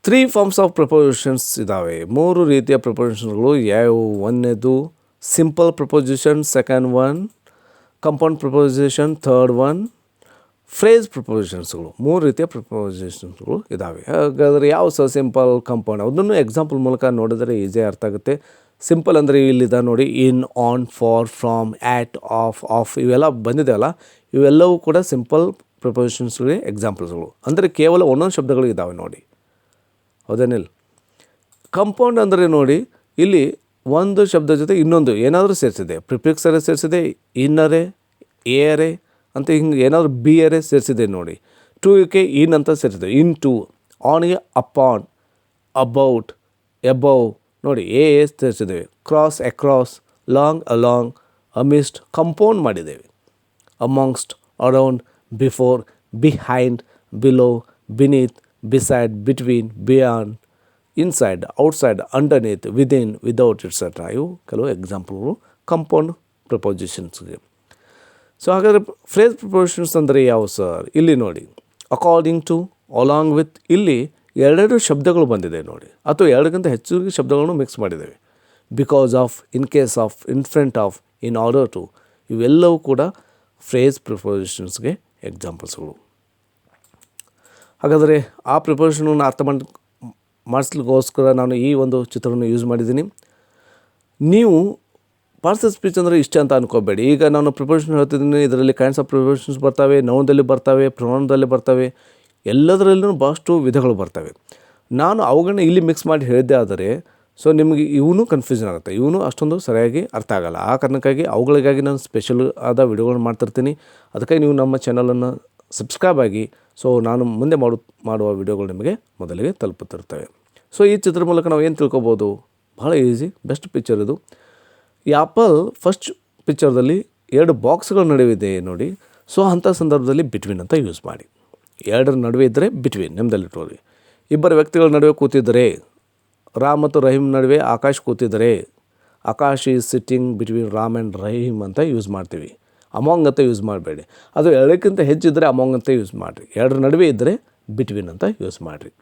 3 forms of prepositions ಇದ್ದಾವೆ. 3 ರೀತಿಯ ಪ್ರಪೋಸಿಷನ್ಗಳು ಯಾವುವು? ಒಂದನೇದು simple preposition, second one compound preposition, third one phrase ಪ್ರಪೋಸಿಷನ್ಸ್ಗಳು. 3 ರೀತಿಯ ಪ್ರಪೋಸಿಷನ್ಸ್ಗಳು ಇದ್ದಾವೆ. ಹಾಗಾದರೆ ಯಾವ ಸಿಂಪಲ್, ಕಂಪೌಂಡ್, ಅದನ್ನು ಎಕ್ಸಾಂಪಲ್ ಮೂಲಕ ನೋಡಿದರೆ ಈಸಿ ಅರ್ಥ ಆಗುತ್ತೆ. ಸಿಂಪಲ್ ಅಂದರೆ ಇಲ್ಲಿದ ನೋಡಿ, in, on, for, from, at, of ಇವೆಲ್ಲ ಬಂದಿದೆ ಅಲ್ಲ, ಇವೆಲ್ಲವೂ ಕೂಡ ಸಿಂಪಲ್ ಪ್ರಪೋಸಿಷನ್ಸ್ಗಳಿಗೆ ಎಕ್ಸಾಂಪಲ್ಸ್ಗಳು. ಅಂದರೆ ಕೇವಲ ಒಂದೊಂದು ಶಬ್ದಗಳು ಇದ್ದಾವೆ ನೋಡಿ, ಹೌದೇನಿಲ್ಲ. ಕಂಪೌಂಡ್ ಅಂದರೆ ನೋಡಿ, ಇಲ್ಲಿ ಒಂದು ಶಬ್ದ ಜೊತೆ ಇನ್ನೊಂದು ಏನಾದರೂ ಸೇರಿಸಿದೆ, ಪ್ರಿಫಿಕ್ಸರೇ ಸೇರಿಸಿದೆ, ಇನ್ನರೇ, ಏರೇ ಅಂತ ಹಿಂಗೆ ಏನಾದರೂ ಬಿ ಅರೇ ಸೇರಿಸಿದೆ ನೋಡಿ. ಟು ಗೆ ಇನ್ ಅಂತ ಸೇರಿಸಿದೆ, ಇನ್ ಟು. ಆನ್ಗೆ ಅಪಾನ್, ಅಬೌಟ್, ಎಬೌವ್ ನೋಡಿ, ಎ ಸೇರಿಸಿದ್ದೇವೆ. Cross, across, long, along, amidst compound ಮಾಡಿದ್ದೇವೆ. Amongst, around, before, behind, below, beneath, beside, between, beyond, inside, outside, underneath, within, without, etcetera. ಇವು ಕೆಲವು ಎಕ್ಸಾಂಪಲ್ಗಳು ಕಂಪೌಂಡ್ ಪ್ರಪೋಸಿಷನ್ಸ್ಗೆ. ಸೊ ಹಾಗಾದರೆ ಫ್ರೇಸ್ ಪ್ರಪೋಸಿಷನ್ಸ್ ಅಂದರೆ ಯಾವ ಸರ್? ಇಲ್ಲಿ ನೋಡಿ, ಅಕಾರ್ಡಿಂಗ್ ಟು, ಅಲಾಂಗ್ ವಿತ್, ಇಲ್ಲಿ 2 ಶಬ್ದಗಳು ಬಂದಿದೆ ನೋಡಿ, ಅಥವಾ 2ಕ್ಕಿಂತ ಹೆಚ್ಚು ಶಬ್ದಗಳನ್ನು ಮಿಕ್ಸ್ ಮಾಡಿದ್ದೇವೆ. Because of, in case of, in front of, in order to, ಇವೆಲ್ಲವೂ ಕೂಡ ಫ್ರೇಸ್ ಪ್ರಪೋಸಿಷನ್ಸ್ಗೆ ಎಕ್ಸಾಂಪಲ್ಸ್ಗಳು. ಹಾಗಾದರೆ ಆ ಪ್ರಿಪೋಸಿಷನನ್ನು ಅರ್ಥ ಮಾಡಿಸ್ಲಿಕ್ಕೋಸ್ಕರ ನಾನು ಈ ಒಂದು ಚಿತ್ರವನ್ನು ಯೂಸ್ ಮಾಡಿದ್ದೀನಿ. ನೀವು ಪಾರ್ಟ್ಸ್ ಸ್ಪೀಚ್ ಅಂದರೆ ಇಷ್ಟ ಅಂತ ಅನ್ಕೋಬೇಡಿ. ಈಗ ನಾನು ಪ್ರಿಪೋಸಿಷನ್ ಹೇಳ್ತಿದ್ದೀನಿ, ಇದರಲ್ಲಿ ಕೈಂಡ್ಸ್ ಆಫ್ ಪ್ರಿಪೋಸಿಷನ್ಸ್ ಬರ್ತವೆ, ನೌನ್ದಲ್ಲಿ ಬರ್ತವೆ, ಪ್ರೊನೌನ್ದಲ್ಲಿ ಬರ್ತವೆ, ಎಲ್ಲದರಲ್ಲೂ ಭಾಳಷ್ಟು ವಿಧಗಳು ಬರ್ತವೆ. ನಾನು ಅವುಗಳನ್ನ ಇಲ್ಲಿ ಮಿಕ್ಸ್ ಮಾಡಿ ಹೇಳಿದ್ದೆ ಆದರೆ ಸೊ ನಿಮಗೆ ಇವನು ಕನ್ಫ್ಯೂಷನ್ ಆಗುತ್ತೆ, ಇವನು ಅಷ್ಟೊಂದು ಸರಿಯಾಗಿ ಅರ್ಥ ಆಗೋಲ್ಲ. ಆ ಕಾರಣಕ್ಕಾಗಿ ಅವುಗಳಿಗಾಗಿ ನಾನು ಸ್ಪೆಷಲ್ ಆದ ವಿಡಿಯೋಗಳನ್ನ ಮಾಡ್ತಿರ್ತೀನಿ. ಅದಕ್ಕಾಗಿ ನೀವು ನಮ್ಮ ಚಾನಲನ್ನು ಸಬ್ಸ್ಕ್ರೈಬ್ ಆಗಿ, ಸೊ ನಾನು ಮುಂದೆ ಮಾಡುವ ವಿಡಿಯೋಗಳು ನಿಮಗೆ ಮೊದಲಿಗೆ ತಲುಪುತ್ತಿರ್ತವೆ. ಸೊ ಈ ಚಿತ್ರದ ಮೂಲಕ ನಾವು ಏನು ತಿಳ್ಕೊಬೋದು? ಭಾಳ ಈಸಿ, ಬೆಸ್ಟ್ ಪಿಕ್ಚರ್ ಇದು. ಈ ಆ್ಯಪಲ್ ಫಸ್ಟ್ ಪಿಕ್ಚರ್ದಲ್ಲಿ 2 ಬಾಕ್ಸ್ಗಳ ನಡುವೆ ಇದೆ ನೋಡಿ. ಸೊ ಅಂಥ ಸಂದರ್ಭದಲ್ಲಿ ಬಿಟ್ವೀನ್ ಅಂತ ಯೂಸ್ ಮಾಡಿ. 2ರ ನಡುವೆ ಇದ್ದರೆ ಬಿಟ್ವೀನ್ ನೆಮ್ಮದಲ್ಲಿಟ್ಟೋರಿ. 2 ವ್ಯಕ್ತಿಗಳ ನಡುವೆ ಕೂತಿದ್ದರೆ, ರಾಮ್ ಮತ್ತು ರಹೀಮ್ ನಡುವೆ ಆಕಾಶ್ ಕೂತಿದ್ದರೆ, Akash is sitting between Ram and Rahim ಅಂತ ಯೂಸ್ ಮಾಡ್ತೀವಿ. ಅಮಾಂಗ್ ಅಂತ ಯೂಸ್ ಮಾಡಬೇಡಿ. ಅದು ಎರಡಕ್ಕಿಂತ ಹೆಚ್ಚಿದ್ದರೆ ಅಮಾಂಗ್ ಅಂತ ಯೂಸ್ ಮಾಡಿರಿ. ಎರಡರ ನಡುವೆ ಇದ್ದರೆ ಬಿಟ್ವೀನ್ ಅಂತ ಯೂಸ್ ಮಾಡಿರಿ.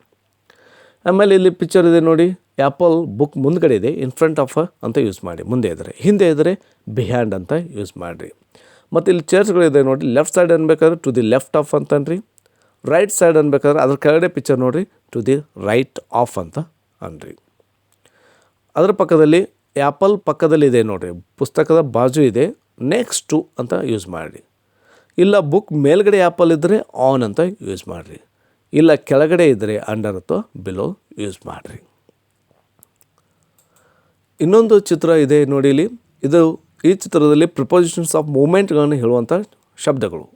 ಆಮೇಲೆ ಇಲ್ಲಿ ಪಿಕ್ಚರ್ ಇದೆ ನೋಡಿ, ಆ್ಯಪಲ್ ಬುಕ್ ಮುಂದ್ಗಡೆ ಇದೆ, ಇನ್ ಫ್ರಂಟ್ ಆಫ್ ಅಂತ ಯೂಸ್ ಮಾಡಿ. ಮುಂದೆ ಇದ್ದರೆ, ಹಿಂದೆ ಇದ್ದರೆ ಬಿಹ್ಯಾಂಡ್ ಅಂತ ಯೂಸ್ ಮಾಡಿರಿ. ಮತ್ತು ಇಲ್ಲಿ ಚೇರ್ಸ್ಗಳಿದೆ ನೋಡಿ, ಲೆಫ್ಟ್ ಸೈಡ್ ಅನ್ಬೇಕಾದ್ರೆ ಟು ದಿ ಲೆಫ್ಟ್ ಆಫ್ ಅಂತನ್ರಿ, ರೈಟ್ ಸೈಡ್ ಅನ್ಬೇಕಾದ್ರೆ ಅದ್ರ ಕೆಳಗಡೆ ಪಿಕ್ಚರ್ ನೋಡಿರಿ, ಟು ದಿ ರೈಟ್ ಆಫ್ ಅಂತ ಅನ್ರಿ. ಅದರ ಪಕ್ಕದಲ್ಲಿ ಆ್ಯಪಲ್ ಪಕ್ಕದಲ್ಲಿ ಇದೆ ನೋಡಿರಿ, ಪುಸ್ತಕದ ಬಾಜು ಇದೆ, ನೆಕ್ಸ್ಟ್ ಟು ಅಂತ ಯೂಸ್ ಮಾಡಿರಿ. ಇಲ್ಲ ಬುಕ್ ಮೇಲ್ಗಡೆ ಆ್ಯಪಲ್ ಇದ್ದರೆ ಆನ್ ಅಂತ ಯೂಸ್ ಮಾಡಿರಿ. ಇಲ್ಲ ಕೆಳಗಡೆ ಇದ್ದರೆ ಅಂಡರ್ ಅಥವಾ ಬಿಲೋ ಯೂಸ್ ಮಾಡಿರಿ. ಇನ್ನೊಂದು ಚಿತ್ರ ಇದೆ ನೋಡಿ ಇಲ್ಲಿ. ಈ ಚಿತ್ರದಲ್ಲಿ ಪ್ರಿಪೋಸಿಷನ್ಸ್ ಆಫ್ ಮೂಮೆಂಟ್ಗಳನ್ನು ಹೇಳುವಂಥ ಶಬ್ದಗಳು.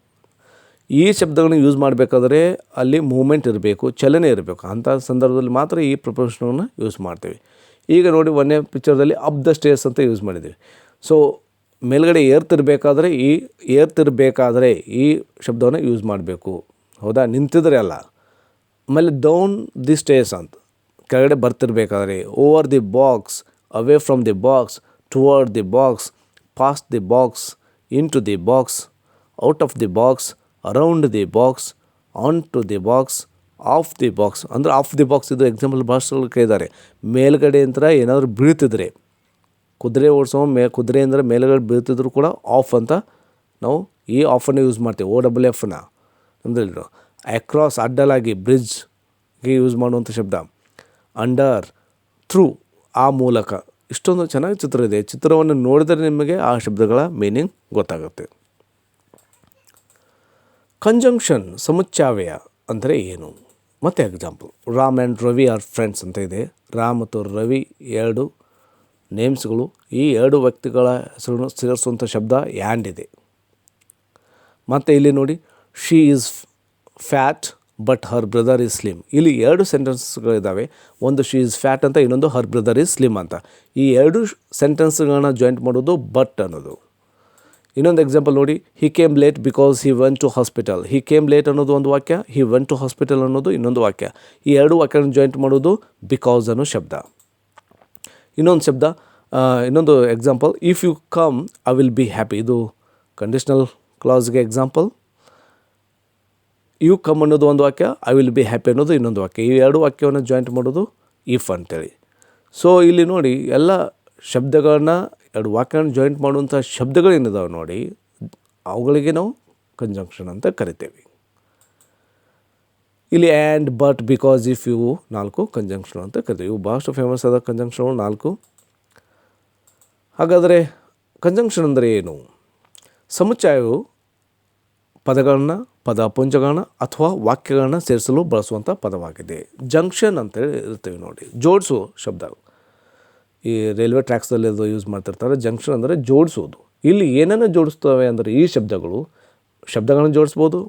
ಈ ಶಬ್ದಗಳನ್ನು ಯೂಸ್ ಮಾಡಬೇಕಾದ್ರೆ ಅಲ್ಲಿ ಮೂಮೆಂಟ್ ಇರಬೇಕು, ಚಲನೆ ಇರಬೇಕು. ಅಂಥ ಸಂದರ್ಭದಲ್ಲಿ ಮಾತ್ರ ಈ ಪ್ರಿಪೋಸಿಷನನ್ನು ಯೂಸ್ ಮಾಡ್ತೀವಿ. ಈಗ ನೋಡಿ, ಒಂದೇ ಪಿಕ್ಚರ್ದಲ್ಲಿ ಅಪ್ ದ ಸ್ಟೇರ್ಸ್ ಅಂತ ಯೂಸ್ ಮಾಡಿದ್ದೀವಿ. ಸೊ ಮೇಲ್ಗಡೆ ಏರ್ತಿರ್ಬೇಕಾದ್ರೆ ಈ ಶಬ್ದವನ್ನು ಯೂಸ್ ಮಾಡಬೇಕು, ಹೌದಾ? ನಿಂತಿದ್ರೆ ಅಲ್ಲ. ಆಮೇಲೆ ಡೌನ್ ದಿ ಸ್ಟೇರ್ಸ್ ಅಂತ ಕೆಳಗಡೆ ಬರ್ತಿರ್ಬೇಕಾದ್ರೆ, over the box, away from the box, toward the box, past the box, into the box, out of the box, around the box, onto the box, off the box. ಅಂದರೆ off the box ಇದು example ಭಾಷೆಗಳು ಇದ್ದಾರೆ. ಮೇಲ್ಗಡೆ ಅಂತ ಏನಾದರೂ ಬೀಳ್ತಿದ್ರೆ, ಕುದುರೆ ಓಡಿಸೋ ಕುದುರೆ ಅಂದರೆ ಮೇಲ್ಗಡೆ ಬೀಳ್ತಿದ್ರು ಕೂಡ ಆಫ್ ಅಂತ ನಾವು ಈ ಆಫನ್ನು ಯೂಸ್ ಮಾಡ್ತೀವಿ, OFFನ. ನಮ್ಮದು ಅಕ್ರಾಸ್ ಅಡ್ಡಲಾಗಿ, ಬ್ರಿಡ್ಜ್ಗೆ ಯೂಸ್ ಮಾಡುವಂಥ ಶಬ್ದ. ಅಂಡರ್, ಥ್ರೂ, ಆ ಮೂಲಕ. ಇಷ್ಟೊಂದು ಚೆನ್ನಾಗಿ ಚಿತ್ರ ಇದೆ. ಚಿತ್ರವನ್ನು ನೋಡಿದರೆ ನಿಮಗೆ ಆ ಶಬ್ದಗಳ ಮೀನಿಂಗ್ ಗೊತ್ತಾಗುತ್ತೆ. ಕಂಜಂಕ್ಷನ್, ಸಮುಚ್ಚಾವ್ಯಯ ಅಂದರೆ ಏನು? ಮತ್ತು example, Ram and Ravi are friends ಅಂತ ಇದೆ. ರಾಮ್ ಮತ್ತು ರವಿ ಎರಡು ನೇಮ್ಸ್ಗಳು. ಈ ಎರಡು ವ್ಯಕ್ತಿಗಳ ಹೆಸರನ್ನು ಸೇರಿಸುವಂಥ ಶಬ್ದ ಆ್ಯಂಡ್ ಇದೆ. ಮತ್ತು ಇಲ್ಲಿ ನೋಡಿ, she is fat but her brother is slim. ಇಲ್ಲಿ ಎರಡು ಸೆಂಟೆನ್ಸ್ಗಳಿದ್ದಾವೆ. ಒಂದು ಶಿ ಈಸ್ ಫ್ಯಾಟ್ ಅಂತ, ಇನ್ನೊಂದು ಹರ್ ಬ್ರದರ್ ಈಸ್ ಸ್ಲಿಮ್ ಅಂತ. ಈ ಎರಡು ಸೆಂಟೆನ್ಸ್ಗಳನ್ನ ಜಾಯಿಂಟ್ ಮಾಡೋದು ಬಟ್ ಅನ್ನೋದು. ಇನ್ನೊಂದು ಎಕ್ಸಾಂಪಲ್ ನೋಡಿ, he came late because he went to hospital. He came late ಅನ್ನೋದು ಒಂದು ವಾಕ್ಯ, ಹಿ ವೆಂಟ್ ಟು ಹಾಸ್ಪಿಟಲ್ ಅನ್ನೋದು ಇನ್ನೊಂದು ವಾಕ್ಯ. ಈ ಎರಡು ವಾಕ್ಯಗಳನ್ನು ಜಾಯಿಂಟ್ ಮಾಡೋದು ಬಿಕಾಸ್ ಅನ್ನೋ ಶಬ್ದ. ಇನ್ನೊಂದು example, if you come I will be happy. ಇದು ಕಂಡೀಷ್ನಲ್ ಕ್ಲಾಸ್ಗೆ ಎಕ್ಸಾಂಪಲ್. ಯು ಕಮ್ ಅನ್ನೋದು ಒಂದು ವಾಕ್ಯ, ಐ ವಿಲ್ ಬಿ ಹ್ಯಾಪಿ ಅನ್ನೋದು ಇನ್ನೊಂದು ವಾಕ್ಯ. ಈ ಎರಡು ವಾಕ್ಯವನ್ನು ಜಾಯಿಂಟ್ ಮಾಡೋದು ಇಫ್ ಅಂತೇಳಿ. ಸೊ ಇಲ್ಲಿ ನೋಡಿ, ಎಲ್ಲ ಶಬ್ದಗಳನ್ನ, ಎರಡು ವಾಕ್ಯಗಳನ್ನು ಜಾಯಿಂಟ್ ಮಾಡುವಂಥ ಶಬ್ದಗಳೇನಿದಾವೆ ನೋಡಿ, ಅವುಗಳಿಗೆ ನಾವು ಕಂಜಂಕ್ಷನ್ ಅಂತ ಕರಿತೇವೆ. ಇಲ್ಲಿ ಆ್ಯಂಡ್, ಬಟ್, ಬಿಕಾಸ್, ಇಫ್, ಇವು 4 ಕಂಜಂಕ್ಷನ್ ಅಂತ ಕರಿತೀವಿ. ಇವು ಭಾಳಷ್ಟು ಫೇಮಸ್ ಆದ ಕಂಜಂಕ್ಷನ್ಗಳು 4. ಹಾಗಾದರೆ ಕಂಜಂಕ್ಷನ್ ಅಂದರೆ ಏನು? ಸಮುಚ್ಚಾಯವು ಪದಗಳನ್ನು, ಪದಪುಂಜಗಳನ್ನ ಅಥವಾ ವಾಕ್ಯಗಳನ್ನ ಸೇರಿಸಲು ಬಳಸುವಂಥ ಪದವಾಗಿದೆ. ಜಂಕ್ಷನ್ ಅಂತೇಳಿ ಇರ್ತೀವಿ ನೋಡಿ, ಜೋಡಿಸುವ ಶಬ್ದ. ಈ ರೈಲ್ವೆ ಟ್ರ್ಯಾಕ್ಸಲ್ಲಿ ಅದು ಯೂಸ್ ಮಾಡ್ತಿರ್ತಾರೆ. ಜಂಕ್ಷನ್ ಅಂದರೆ ಜೋಡಿಸೋದು. ಇಲ್ಲಿ ಏನನ್ನು ಜೋಡಿಸ್ತವೆ ಅಂದರೆ ಈ ಶಬ್ದಗಳನ್ನು ಜೋಡಿಸ್ಬೋದು,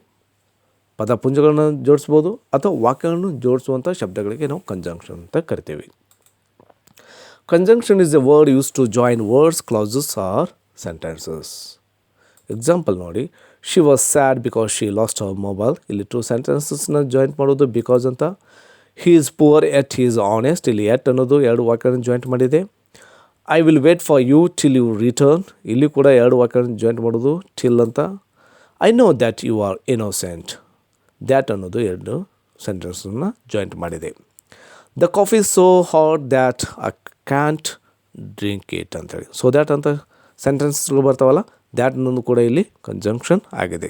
ಪದಪುಂಜಗಳನ್ನ ಜೋಡಿಸ್ಬೋದು, ಅಥವಾ ವಾಕ್ಯಗಳನ್ನು ಜೋಡಿಸುವಂಥ ಶಬ್ದಗಳಿಗೆ ನಾವು ಕಂಜಂಕ್ಷನ್ ಅಂತ ಕರಿತೀವಿ. Conjunction is a word use to join words, clauses or sentences. Example ನೋಡಿ, she was sad because she lost her mobile. ಇಲ್ಲಿ 2 ಸೆಂಟೆನ್ಸಸ್ನ ಜಾಯಿಂಟ್ ಮಾಡೋದು ಬಿಕಾಸ್ ಅಂತ. He is poor yet he is honest. ಇಲ್ಲಿ ಎಟ್ ಅನ್ನೋದು 2 ವಾಕ್ಯಗಳನ್ನು ಜಾಯಿಂಟ್ ಮಾಡಿದೆ. I will wait for you till you return. ಇಲ್ಲಿ ಕೂಡ 2 ವಾಕ್ಯಗಳನ್ನು ಜಾಯಿಂಟ್ ಮಾಡೋದು ಟಿಲ್ ಅಂತ. I know that you are innocent. That ಅನ್ನೋದು 2 ಸೆಂಟೆನ್ಸನ್ನು ಜಾಯಿಂಟ್ ಮಾಡಿದೆ. The coffee is so hot that I can't drink it ಅಂತೇಳಿ. ಸೊ ದ್ಯಾಟ್ ಅಂತ ಸೆಂಟೆನ್ಸ್ಗಳು ಬರ್ತಾವಲ್ಲ, ದ್ಯಾಟ್ ಅನ್ನೋದು ಕೂಡ ಇಲ್ಲಿ ಕಂಜಂಕ್ಷನ್ ಆಗಿದೆ.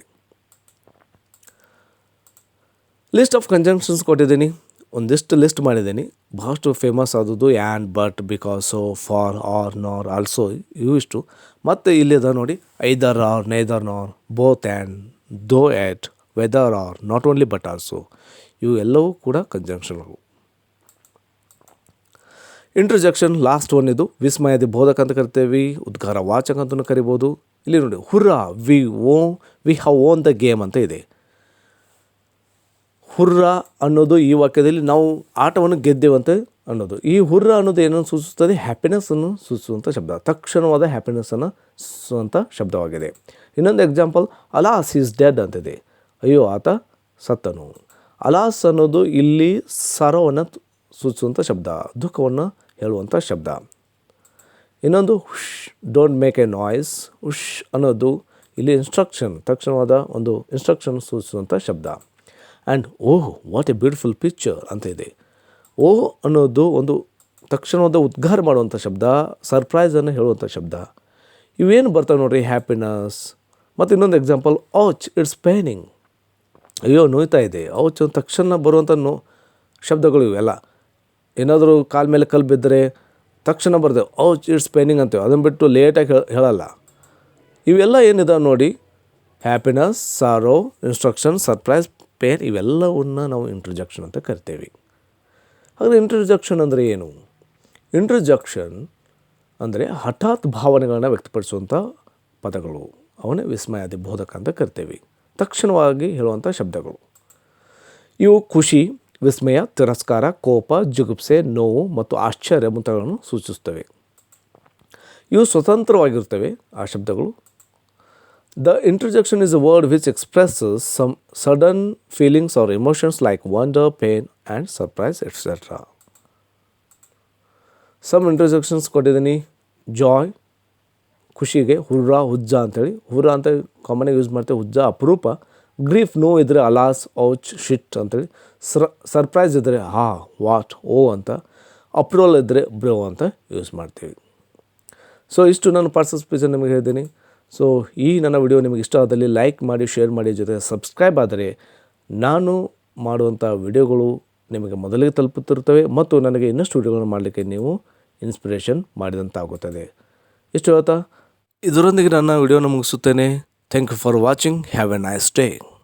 ಲಿಸ್ಟ್ ಆಫ್ ಕಂಜಂಕ್ಷನ್ಸ್ ಕೊಟ್ಟಿದ್ದೀನಿ, ಒಂದಿಷ್ಟು ಲಿಸ್ಟ್ ಮಾಡಿದ್ದೀನಿ. ಭಾಳಷ್ಟು ಫೇಮಸ್ ಆದದ್ದು and, but, because, so, for, or, nor, also, ಇವು ಇಷ್ಟು. ಮತ್ತು ಇಲ್ಲಿದೆ ನೋಡಿ, either or, neither nor, both and, though yet, whether or, not only but also, ಇವು ಎಲ್ಲವೂ ಕೂಡ ಕಂಜಂಕ್ಷನ್ಗಳು. ಇಂಟ್ರಜೆಕ್ಷನ್ ಲಾಸ್ಟ್ ಒನ್. ಇದು ವಿಸ್ಮಯದ ಬೋಧಕ ಅಂತ ಕರಿತೇವೆ, ಉದ್ಗಾರ ವಾಚಕ ಅಂತಲೂ ಕರಿಬೋದು. ಇಲ್ಲಿ ನೋಡಿ, hurrah, we have won the game ಅಂತ ಇದೆ. ಹುರ್ರಾ ಅನ್ನೋದು ಈ ವಾಕ್ಯದಲ್ಲಿ ನಾವು ಆಟವನ್ನು ಗೆದ್ದೇವಂತ ಅನ್ನೋದು. ಈ ಹುರ್ರಾ ಅನ್ನೋದು ಏನನ್ನು ಸೂಚಿಸುತ್ತದೆ? ಹ್ಯಾಪಿನೆಸ್ಸನ್ನು ಸೂಚಿಸುವಂಥ ಶಬ್ದ, ತಕ್ಷಣವಾದ ಹ್ಯಾಪಿನೆಸ್ಸನ್ನು ಸೂಚಿಸುವಂಥ ಶಬ್ದವಾಗಿದೆ. ಇನ್ನೊಂದು ಎಕ್ಸಾಂಪಲ್, ಅಲಾಸ್ ಈಸ್ ಡೆಡ್ ಅಂತಿದೆ. ಅಯ್ಯೋ, ಆತ ಸತ್ತನು. ಅಲಾಸ್ ಅನ್ನೋದು ಇಲ್ಲಿ ಸರವನ್ನು ಸೂಚಿಸುವಂಥ ಶಬ್ದ, ದುಃಖವನ್ನು ಹೇಳುವಂಥ ಶಬ್ದ. ಇನ್ನೊಂದು ಹುಷ್, ಡೋಂಟ್ ಮೇಕ್ ಎ ನಾಯ್ಸ್. ಹುಷ್ ಅನ್ನೋದು ಇಲ್ಲಿ ಇನ್ಸ್ಟ್ರಕ್ಷನ್, ತಕ್ಷಣವಾದ ಒಂದು ಇನ್ಸ್ಟ್ರಕ್ಷನ್ ಸೂಚಿಸುವಂಥ ಶಬ್ದ. And oh what A beautiful picture ಅಂತ ಇದೆ. ಓಹ್ ಅನ್ನೋದು ಒಂದು ತಕ್ಷಣವಾದ ಉದ್ಗಾರ ಮಾಡುವಂಥ ಶಬ್ದ, ಸರ್ಪ್ರೈಸನ್ನು ಹೇಳುವಂಥ ಶಬ್ದ. ಇವೇನು ಬರ್ತಾವೆ ನೋಡಿರಿ, ಹ್ಯಾಪಿನೆಸ್. ಮತ್ತು ಇನ್ನೊಂದು ಎಕ್ಸಾಂಪಲ್, ಔಚ್ ಇಟ್ಸ್ ಪೇನಿಂಗ್, ಅಯ್ಯೋ ನೋಯ್ತಾ ಇದೆ. ಔಚ್ ತಕ್ಷಣ ಬರುವಂಥ ಶಬ್ದಗಳು ಇವೆಲ್ಲ. ಏನಾದರೂ ಕಾಲ ಮೇಲೆ ಕಲ್ಲು ಬಿದ್ದರೆ ತಕ್ಷಣ ಬರ್ತೇವೆ ಔಚ್ ಇಟ್ಸ್ ಪೇನಿಂಗ್ ಅಂತೇವೆ, ಅದನ್ನು ಬಿಟ್ಟು ಲೇಟಾಗಿ ಹೇಳಲ್ಲ. ಇವೆಲ್ಲ ಏನಿದಾವೆ ನೋಡಿ, ಹ್ಯಾಪಿನೆಸ್, ಸಾರೋ, ಇನ್ಸ್ಟ್ರಕ್ಷನ್, ಸರ್ಪ್ರೈಸ್, ಪೇನ್, ಇವೆಲ್ಲವನ್ನು ನಾವು ಇಂಟ್ರಜೆಕ್ಷನ್ ಅಂತ ಕರಿತೇವೆ. ಹಾಗಾದರೆ ಇಂಟ್ರಜೆಕ್ಷನ್ ಅಂದರೆ ಏನು? ಇಂಟ್ರಜೆಕ್ಷನ್ ಅಂದರೆ ಹಠಾತ್ ಭಾವನೆಗಳನ್ನ ವ್ಯಕ್ತಪಡಿಸುವಂಥ ಪದಗಳು, ಅವನೇ ವಿಸ್ಮಯಾದಿ ಬೋಧಕ ಅಂತ ಕರಿತೇವೆ. ತಕ್ಷಣವಾಗಿ ಹೇಳುವಂಥ ಶಬ್ದಗಳು ಇವು ಖುಷಿ, ವಿಸ್ಮಯ, ತಿರಸ್ಕಾರ, ಕೋಪ, ಜಿಗುಪ್ಸೆ, ನೋವು ಮತ್ತು ಆಶ್ಚರ್ಯ ಮುಂತಾದಗಳನ್ನು ಸೂಚಿಸುತ್ತವೆ. ಇವು ಸ್ವತಂತ್ರವಾಗಿರ್ತವೆ ಆ ಶಬ್ದಗಳು. The interjection is a word which expresses some sudden feelings or emotions like wonder, pain and surprise etcetera. Some interjections ಕೊಟ್ಟಿದ್ದೀನಿ. ಜಾಯ್, ಖುಷಿಗೆ ಹುರ್ರಾ, ಹುಜ್ಜ ಅಂತೇಳಿ. ಹುರ್ರಾ ಅಂತ ಕಾಮನಾಗಿ ಯೂಸ್ ಮಾಡ್ತೇವೆ, ಹುಜ್ಜ ಅಪರೂಪ. ಗ್ರೀಫ್, ನೋವು ಇದ್ದರೆ ಅಲಾಸ್, ಔಚ್, ಶಿಟ್ ಅಂತೇಳಿ. ಸರ್ಪ್ರೈಸ್ ಇದ್ದರೆ ಹಾ, ವಾಟ್, ಓ ಅಂತ. ಅಪ್ರೂವಲ್ ಇದ್ದರೆ ಬ್ರೋ ಅಂತ ಯೂಸ್ ಮಾಡ್ತೀವಿ. ಸೊ ಇಷ್ಟು ನಾನು ಪಾರ್ಟ್ಸ್ ಆಫ್ ಸ್ಪೀಚನ್ನು ನಿಮಗೆ ಹೇಳಿದ್ದೀನಿ. ಸೊ ಈ ನನ್ನ ವಿಡಿಯೋ ನಿಮಗೆ ಇಷ್ಟ ಆದಲ್ಲಿ ಲೈಕ್ ಮಾಡಿ, ಶೇರ್ ಮಾಡಿ, ಜೊತೆ ಸಬ್ಸ್ಕ್ರೈಬ್ ಆದರೆ ನಾನು ಮಾಡುವಂಥ ವಿಡಿಯೋಗಳು ನಿಮಗೆ ಮೊದಲಿಗೆ ತಲುಪುತ್ತಿರುತ್ತವೆ ಮತ್ತು ನನಗೆ ಇನ್ನಷ್ಟು ವಿಡಿಯೋಗಳನ್ನು ಮಾಡಲಿಕ್ಕೆ ನೀವು ಇನ್ಸ್ಪಿರೇಷನ್ ಮಾಡಿದಂತಾಗುತ್ತದೆ. ಇಷ್ಟು ಹೇಳ್ತಾ ಇದರೊಂದಿಗೆ ನನ್ನ ವಿಡಿಯೋನ ಮುಗಿಸುತ್ತೇನೆ. Thank you for watching. Have a nice day.